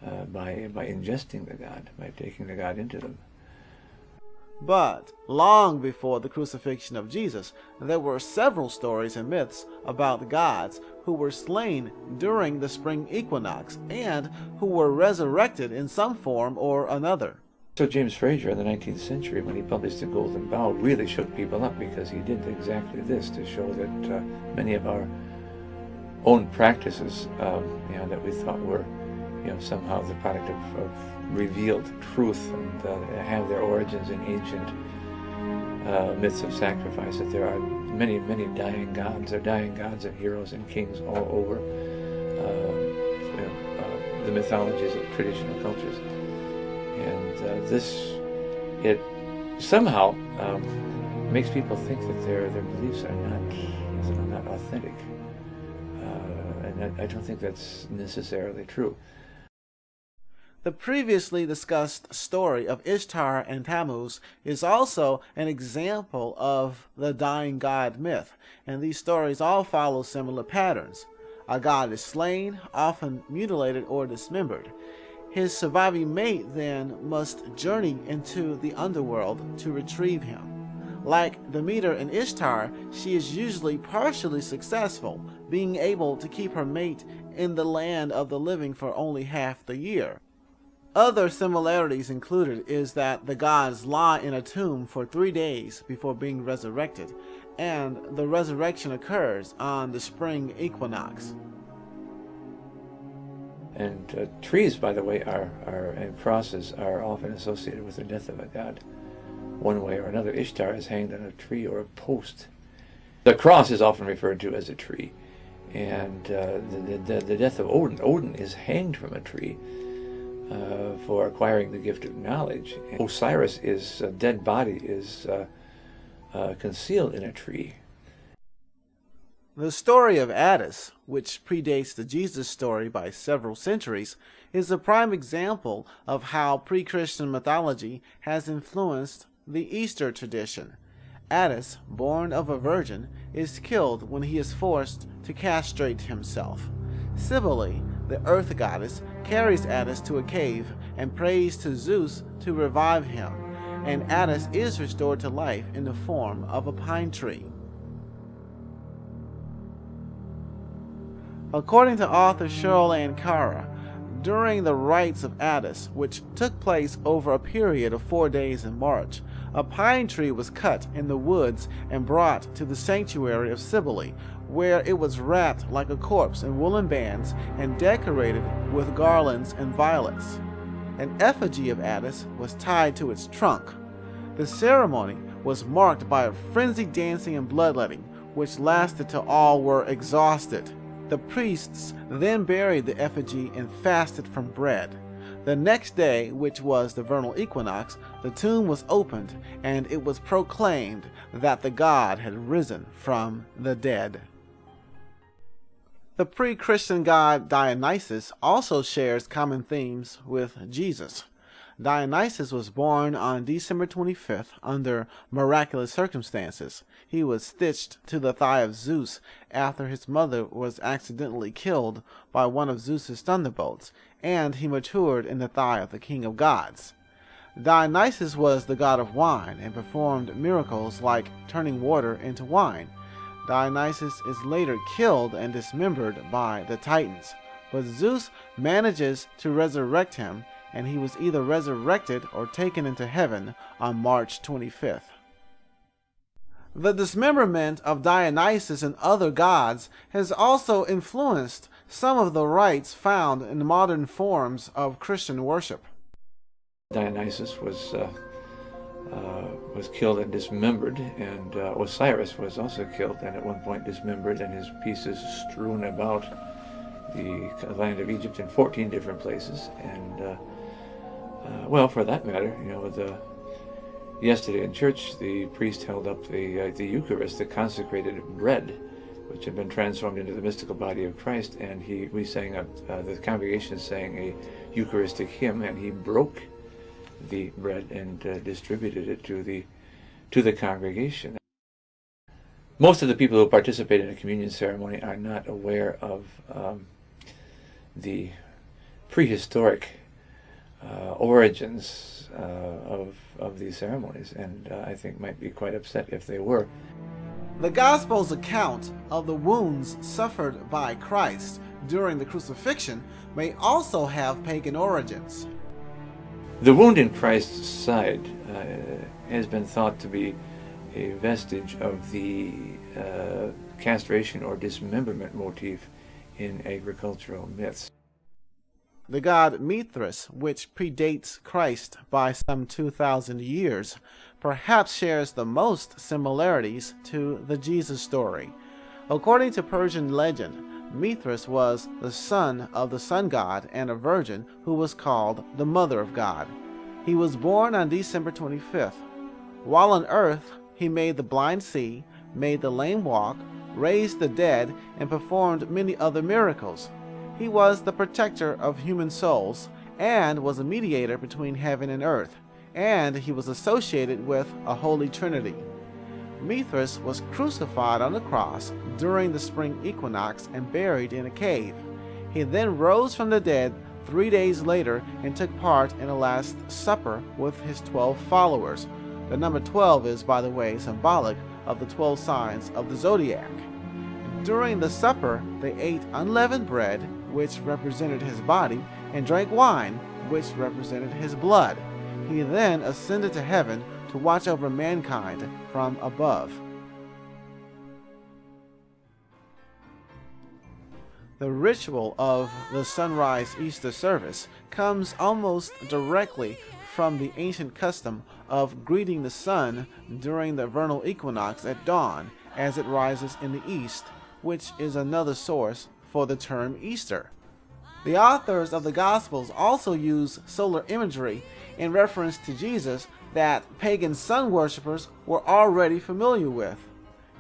ingesting the God, by taking the God into them. But long before the crucifixion of Jesus, there were several stories and myths about the gods who were slain during the spring equinox and who were resurrected in some form or another. So James Frazer in the 19th century, when he published The Golden Bough, really shook people up because he did exactly this to show that many of our own practices, that we thought were, somehow the product of revealed truth and have their origins in ancient myths of sacrifice, that there are many, many dying gods. There are dying gods and heroes and kings all over the mythologies of traditional cultures. And it somehow makes people think that their beliefs are not authentic. And I don't think that's necessarily true. The previously discussed story of Ishtar and Tammuz is also an example of the dying god myth, and these stories all follow similar patterns. A god is slain, often mutilated or dismembered. His surviving mate then must journey into the underworld to retrieve him. Like Demeter and Ishtar, she is usually partially successful, being able to keep her mate in the land of the living for only half the year. Other similarities included is that the gods lie in a tomb for 3 days before being resurrected, and the resurrection occurs on the spring equinox. And trees, by the way, and crosses are often associated with the death of a god. One way or another, Ishtar is hanged on a tree or a post. The cross is often referred to as a tree. And the death of Odin. Odin is hanged from a tree for acquiring the gift of knowledge. And Osiris, is a dead body, is concealed in a tree. The story of Attis, which predates the Jesus story by several centuries, is a prime example of how pre-Christian mythology has influenced the Easter tradition. Attis, born of a virgin, is killed when he is forced to castrate himself. Cybele, the earth goddess, carries Attis to a cave and prays to Zeus to revive him, and Attis is restored to life in the form of a pine tree. According to author Cheryl Ann Cara, during the rites of Attis, which took place over a period of 4 days in March, a pine tree was cut in the woods and brought to the sanctuary of Cybele, where it was wrapped like a corpse in woolen bands and decorated with garlands and violets. An effigy of Attis was tied to its trunk. The ceremony was marked by a frenzied dancing and bloodletting, which lasted till all were exhausted. The priests then buried the effigy and fasted from bread. The next day, which was the vernal equinox, the tomb was opened, and it was proclaimed that the god had risen from the dead. The pre-Christian god Dionysus also shares common themes with Jesus. Dionysus was born on December 25th under miraculous circumstances. He was stitched to the thigh of Zeus after his mother was accidentally killed by one of Zeus's thunderbolts, and he matured in the thigh of the king of gods. Dionysus was the god of wine and performed miracles like turning water into wine. Dionysus is later killed and dismembered by the Titans, but Zeus manages to resurrect him, and he was either resurrected or taken into heaven on March 25th. The dismemberment of Dionysus and other gods has also influenced some of the rites found in modern forms of Christian worship. Dionysus was killed and dismembered, and Osiris was also killed and at one point dismembered, and his pieces strewn about the land of Egypt in 14 different places. And well, for that matter, yesterday in church, the priest held up the Eucharist, the consecrated bread, which had been transformed into the mystical body of Christ, and we sang the congregation sang a Eucharistic hymn, and he broke the bread and distributed it to the congregation. Most of the people who participate in a communion ceremony are not aware of the prehistoric origins of these ceremonies, and I think might be quite upset if they were. The Gospel's account of the wounds suffered by Christ during the crucifixion may also have pagan origins. The wound in Christ's side has been thought to be a vestige of the castration or dismemberment motif in agricultural myths. The god Mithras, which predates Christ by some 2,000 years, perhaps shares the most similarities to the Jesus story. According to Persian legend, Mithras was the son of the sun god and a virgin who was called the Mother of God. He was born on December 25th. While on earth, he made the blind see, made the lame walk, raised the dead, and performed many other miracles. He was the protector of human souls and was a mediator between heaven and earth, and he was associated with a holy trinity. Mithras was crucified on the cross during the spring equinox and buried in a cave. He then rose from the dead 3 days later and took part in a Last Supper with his 12 followers. The number 12 is, by the way, symbolic of the 12 signs of the zodiac. During the supper, they ate unleavened bread, which represented his body, and drank wine, which represented his blood. He then ascended to heaven to watch over mankind from above. The ritual of the sunrise Easter service comes almost directly from the ancient custom of greeting the sun during the vernal equinox at dawn as it rises in the east, which is another source for the term Easter. The authors of the Gospels also use solar imagery in reference to Jesus that pagan sun worshippers were already familiar with.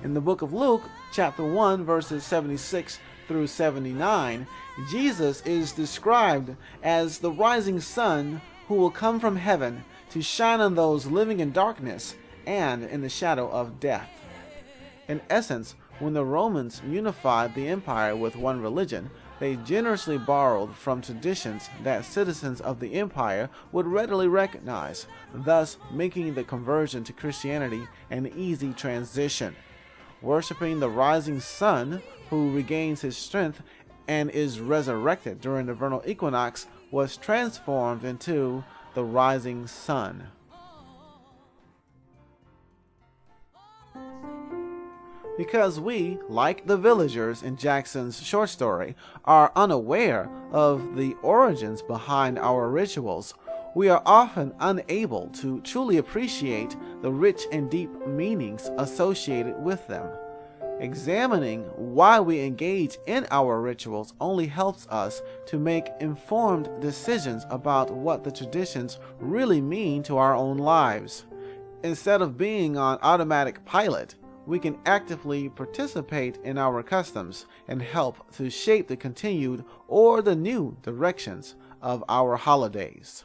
In the book of Luke, chapter 1, verses 76 through 79, Jesus is described as the rising sun who will come from heaven to shine on those living in darkness and in the shadow of death. In essence, when the Romans unified the empire with one religion, they generously borrowed from traditions that citizens of the empire would readily recognize, thus making the conversion to Christianity an easy transition. Worshipping the rising sun, who regains his strength and is resurrected during the vernal equinox, was transformed into the rising sun. Because we, like the villagers in Jackson's short story, are unaware of the origins behind our rituals, we are often unable to truly appreciate the rich and deep meanings associated with them. Examining why we engage in our rituals only helps us to make informed decisions about what the traditions really mean to our own lives. Instead of being on automatic pilot, we can actively participate in our customs and help to shape the continued or the new directions of our holidays.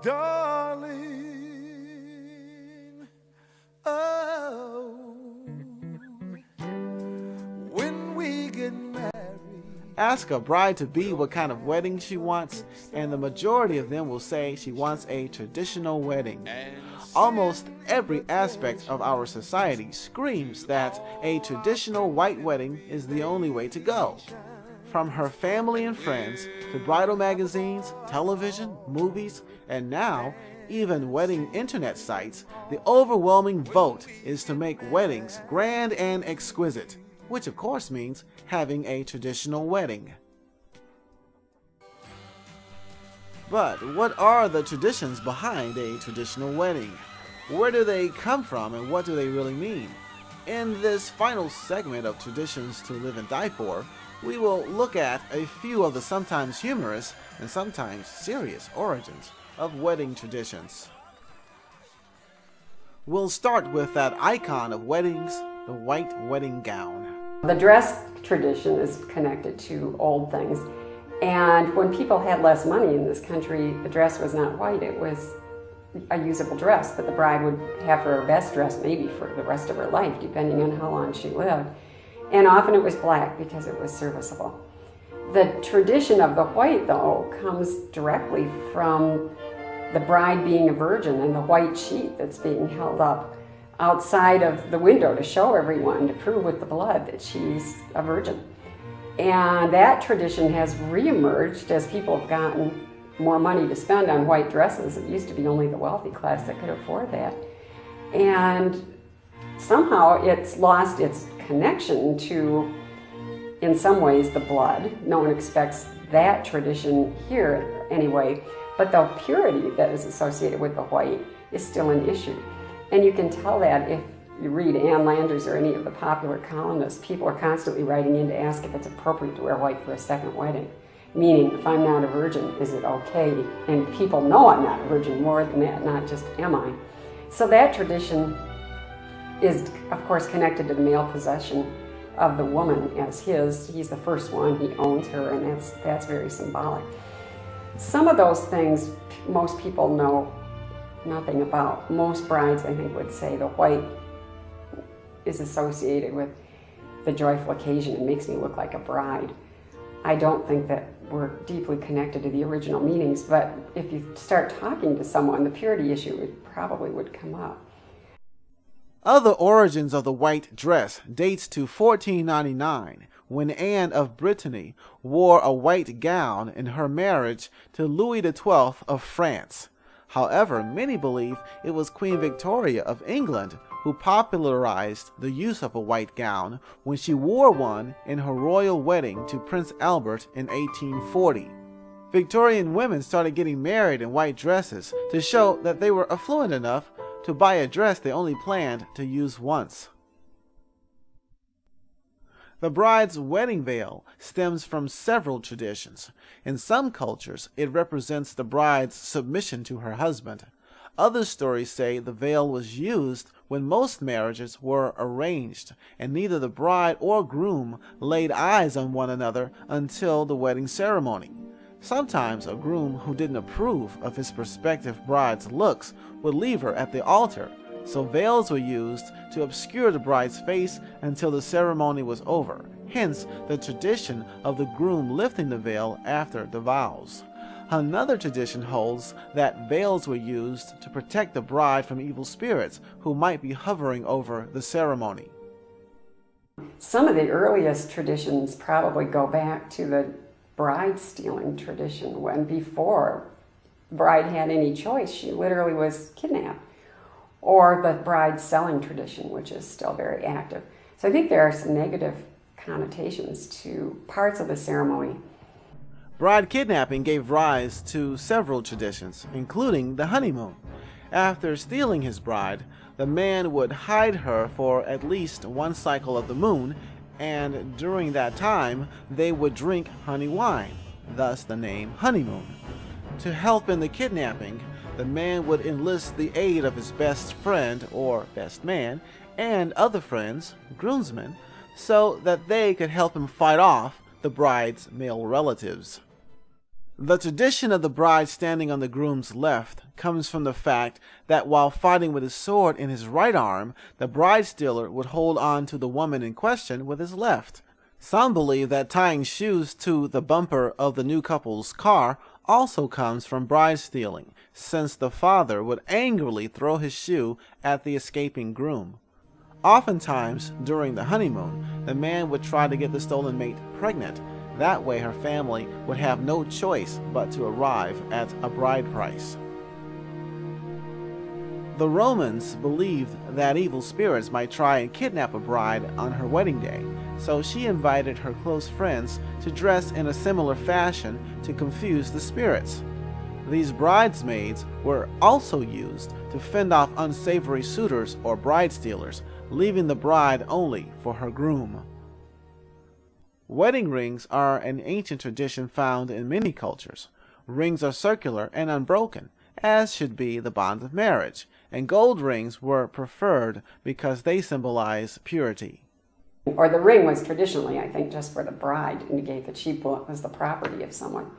Darling, oh, when we get married. Ask a bride-to-be what kind of wedding she wants, and the majority of them will say she wants a traditional wedding. Almost every aspect of our society screams that a traditional white wedding is the only way to go. From her family and friends to bridal magazines, television, movies, and now even wedding internet sites, the overwhelming vote is to make weddings grand and exquisite, which of course means having a traditional wedding. But what are the traditions behind a traditional wedding? Where do they come from and what do they really mean? In this final segment of Traditions to Live and Die For, we will look at a few of the sometimes humorous and sometimes serious origins of wedding traditions. We'll start with that icon of weddings, the white wedding gown. The dress tradition is connected to old things, and when people had less money in this country, the dress was not white, it was a usable dress that the bride would have for her best dress maybe for the rest of her life, depending on how long she lived. And often it was black because it was serviceable. The tradition of the white, though, comes directly from the bride being a virgin and the white sheet that's being held up outside of the window to show everyone, to prove with the blood that she's a virgin. And that tradition has reemerged as people have gotten more money to spend on white dresses. It used to be only the wealthy class that could afford that. And somehow it's lost its connection to, in some ways, the blood. No one expects that tradition here anyway, but the purity that is associated with the white is still an issue. And you can tell that if you read Ann Landers or any of the popular columnists. People are constantly writing in to ask if it's appropriate to wear white for a second wedding. Meaning, if I'm not a virgin, is it okay? And people know I'm not a virgin more than that, not just am I. So that tradition is, of course, connected to the male possession of the woman as his. He's the first one, he owns her, and that's very symbolic. Some of those things most people know nothing about. Most brides, I think, would say the white is associated with the joyful occasion. It makes me look like a bride. I don't think that we're deeply connected to the original meanings, but if you start talking to someone, the purity issue probably would come up. Other origins of the white dress dates to 1499, when Anne of Brittany wore a white gown in her marriage to Louis XII of France. However, many believe it was Queen Victoria of England who popularized the use of a white gown when she wore one in her royal wedding to Prince Albert in 1840. Victorian women started getting married in white dresses to show that they were affluent enough to buy a dress they only planned to use once. The bride's wedding veil stems from several traditions. In some cultures, it represents the bride's submission to her husband. Other stories say the veil was used when most marriages were arranged, and neither the bride or groom laid eyes on one another until the wedding ceremony. Sometimes a groom who didn't approve of his prospective bride's looks would leave her at the altar, so veils were used to obscure the bride's face until the ceremony was over, hence the tradition of the groom lifting the veil after the vows. Another tradition holds that veils were used to protect the bride from evil spirits who might be hovering over the ceremony. Some of the earliest traditions probably go back to the bride stealing tradition, when before the bride had any choice, she literally was kidnapped. Or the bride selling tradition, which is still very active. So I think there are some negative connotations to parts of the ceremony. Bride kidnapping gave rise to several traditions, including the honeymoon. After stealing his bride, the man would hide her for at least one cycle of the moon, and during that time they would drink honey wine, thus the name honeymoon. To help in the kidnapping, the man would enlist the aid of his best friend or best man and other friends, groomsmen, so that they could help him fight off the bride's male relatives. The tradition of the bride standing on the groom's left comes from the fact that while fighting with his sword in his right arm, the bride stealer would hold on to the woman in question with his left. Some believe that tying shoes to the bumper of the new couple's car also comes from bride stealing, since the father would angrily throw his shoe at the escaping groom. Oftentimes, during the honeymoon, the man would try to get the stolen mate pregnant. That way her family would have no choice but to arrive at a bride price. The Romans believed that evil spirits might try and kidnap a bride on her wedding day, so she invited her close friends to dress in a similar fashion to confuse the spirits. These bridesmaids were also used to fend off unsavory suitors or bride stealers, leaving the bride only for her groom. Wedding rings are an ancient tradition found in many cultures. Rings are circular and unbroken, as should be the bonds of marriage, and gold rings were preferred because they symbolize purity. Or the ring was traditionally, I think, just for the bride, to indicate that she was the property of someone.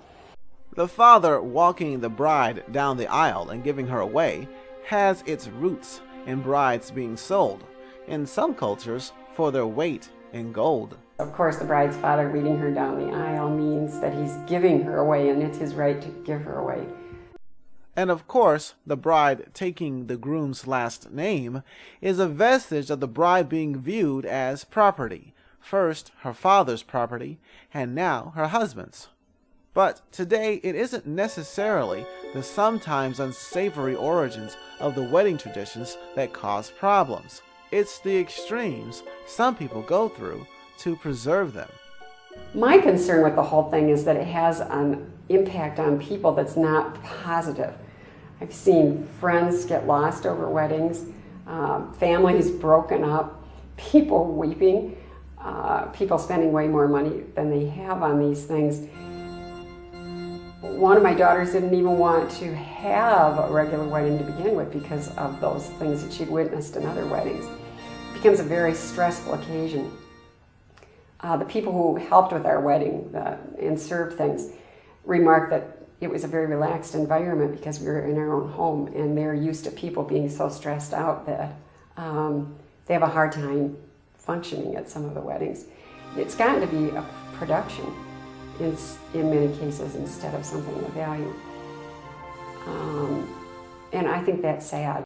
The father walking the bride down the aisle and giving her away has its roots in brides being sold, in some cultures, for their weight in gold. Of course, the bride's father leading her down the aisle means that he's giving her away, and it's his right to give her away. And of course, the bride taking the groom's last name is a vestige of the bride being viewed as property. First her father's property, and now her husband's. But today it isn't necessarily the sometimes unsavory origins of the wedding traditions that cause problems. It's the extremes some people go through to preserve them. My concern with the whole thing is that it has an impact on people that's not positive. I've seen friends get lost over weddings, families broken up, people weeping, people spending way more money than they have on these things. One of my daughters didn't even want to have a regular wedding to begin with because of those things that she'd witnessed in other weddings. It becomes a very stressful occasion. The people who helped with our wedding and served things remarked that it was a very relaxed environment because we were in our own home, and they're used to people being so stressed out that they have a hard time functioning at some of the weddings. It's gotten to be a production in many cases instead of something of value. And I think that's sad.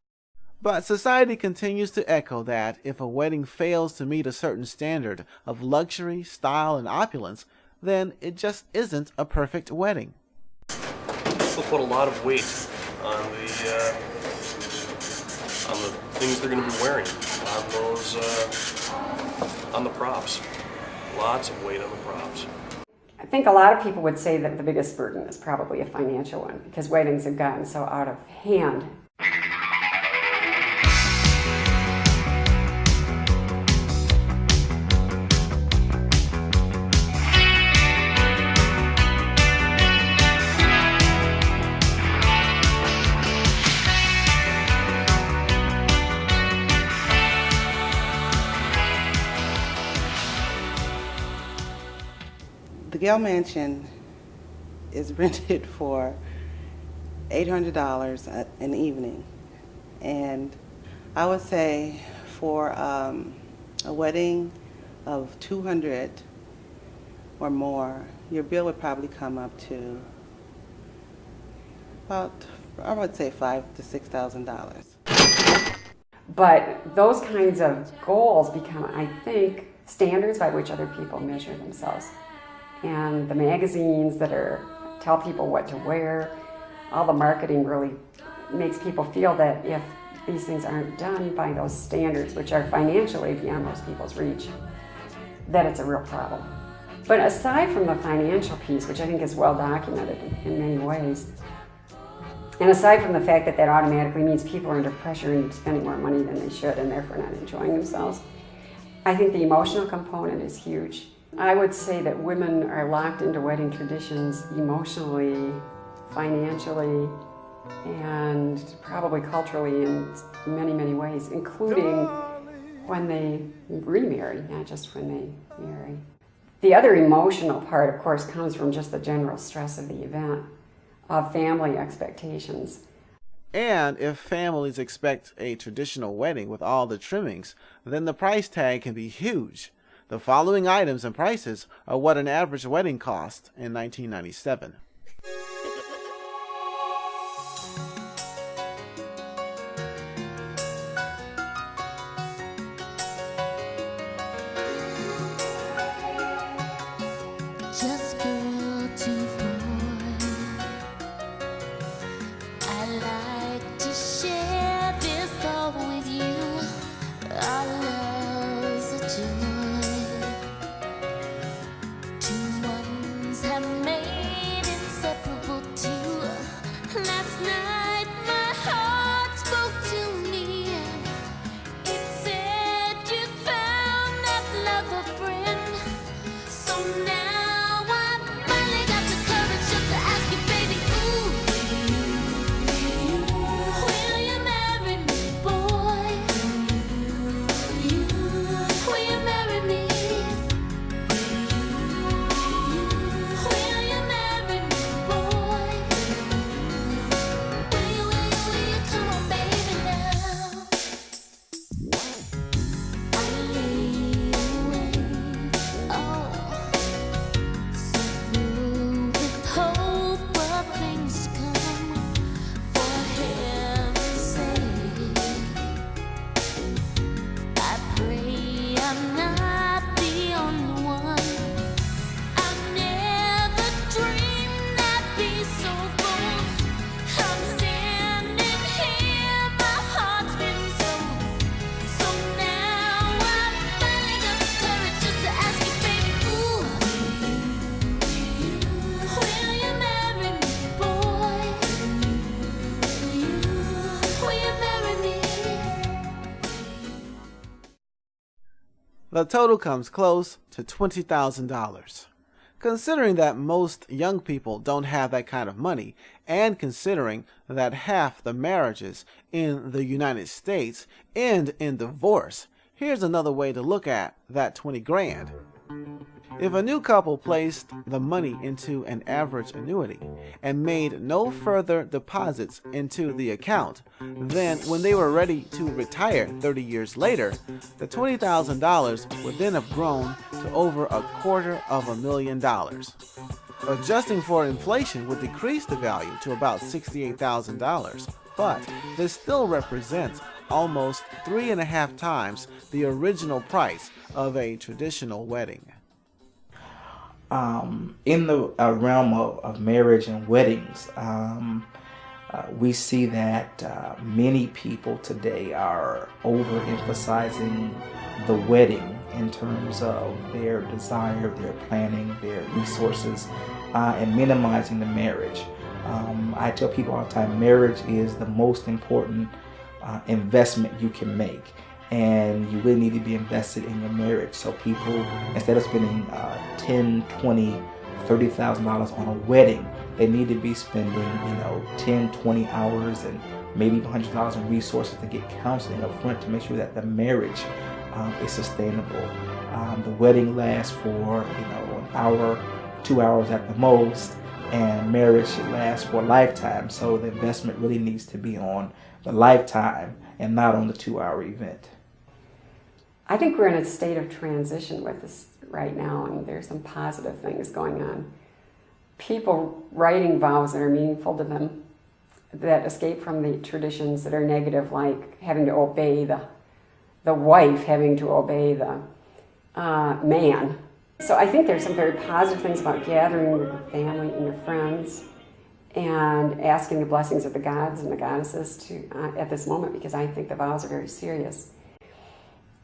But society continues to echo that if a wedding fails to meet a certain standard of luxury, style, and opulence, then it just isn't a perfect wedding. People put a lot of weight on the things they're going to be wearing, on the props. Lots of weight on the props. I think a lot of people would say that the biggest burden is probably a financial one because weddings have gotten so out of hand. The Gale Mansion is rented for $800 an evening, and I would say for a wedding of 200 or more, your bill would probably come up to about, I would say, $5,000 to $6,000. But those kinds of goals become, I think, standards by which other people measure themselves. And the magazines that tell people what to wear, all the marketing really makes people feel that if these things aren't done by those standards, which are financially beyond most people's reach, that it's a real problem. But aside from the financial piece, which I think is well documented in many ways, and aside from the fact that that automatically means people are under pressure and spending more money than they should and therefore not enjoying themselves, I think the emotional component is huge. I would say that women are locked into wedding traditions emotionally, financially, and probably culturally in many, many ways, including when they remarry, not just when they marry. The other emotional part, of course, comes from just the general stress of the event, of family expectations. And if families expect a traditional wedding with all the trimmings, then the price tag can be huge. The following items and prices are what an average wedding cost in 1997. Just girl to boy, I like to share this thought with you. Our love's a joy. Two ones have made inseparable two. Last night my heart spoke to me. It said you found that lover friend. So now I finally got the courage just to ask you, baby, will you marry me, boy? Will you marry me? Will you marry me, boy? Will you come on, baby, now? I lay awake, oh, so filled with hope of things to come. For heaven's sake, I pray I'm not the only one. I never dreamed I'd be so bold. I'm standing here, my heart's been sold. So now I finally got the courage just to ask you, baby, will you marry me, boy? Will you marry me? The total comes close to $20,000. Considering that most young people don't have that kind of money, and considering that half the marriages in the United States end in divorce, here's another way to look at that 20 grand. If a new couple placed the money into an average annuity and made no further deposits into the account, then when they were ready to retire 30 years later, the $20,000 would then have grown to over $250,000. Adjusting for inflation would decrease the value to about $68,000, but this still represents almost 3.5 times the original price of a traditional wedding. In the realm of marriage and weddings, we see that many people today are overemphasizing the wedding in terms of their desire, their planning, their resources, and minimizing the marriage. I tell people all the time, marriage is the most important investment you can make, and you really need to be invested in your marriage. So people, instead of spending $10, $20, $30,000 on a wedding, they need to be spending 10, 20 hours and maybe even $100 in resources to get counseling up front to make sure that the marriage is sustainable. The wedding lasts for an hour, 2 hours at the most, and marriage should last for a lifetime. So the investment really needs to be on the lifetime and not on the 2-hour event. I think we're in a state of transition with this right now, and there's some positive things going on. People writing vows that are meaningful to them, that escape from the traditions that are negative, like having to obey the wife, having to obey the man. So I think there's some very positive things about gathering with your family and your friends and asking the blessings of the gods and the goddesses at this moment, because I think the vows are very serious.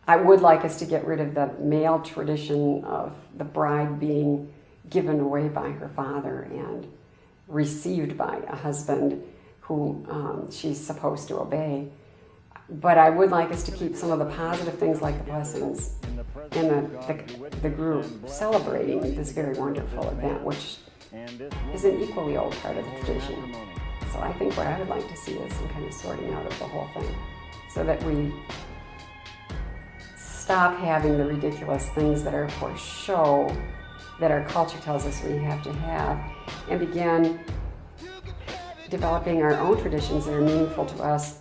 I would like us to get rid of the male tradition of the bride being given away by her father and received by a husband who she's supposed to obey. But I would like us to keep some of the positive things like the blessings and the group celebrating this very wonderful event, which is an equally old part of the tradition. So I think what I would like to see is some kind of sorting out of the whole thing, so that we stop having the ridiculous things that are for show that our culture tells us we have to have, and begin developing our own traditions that are meaningful to us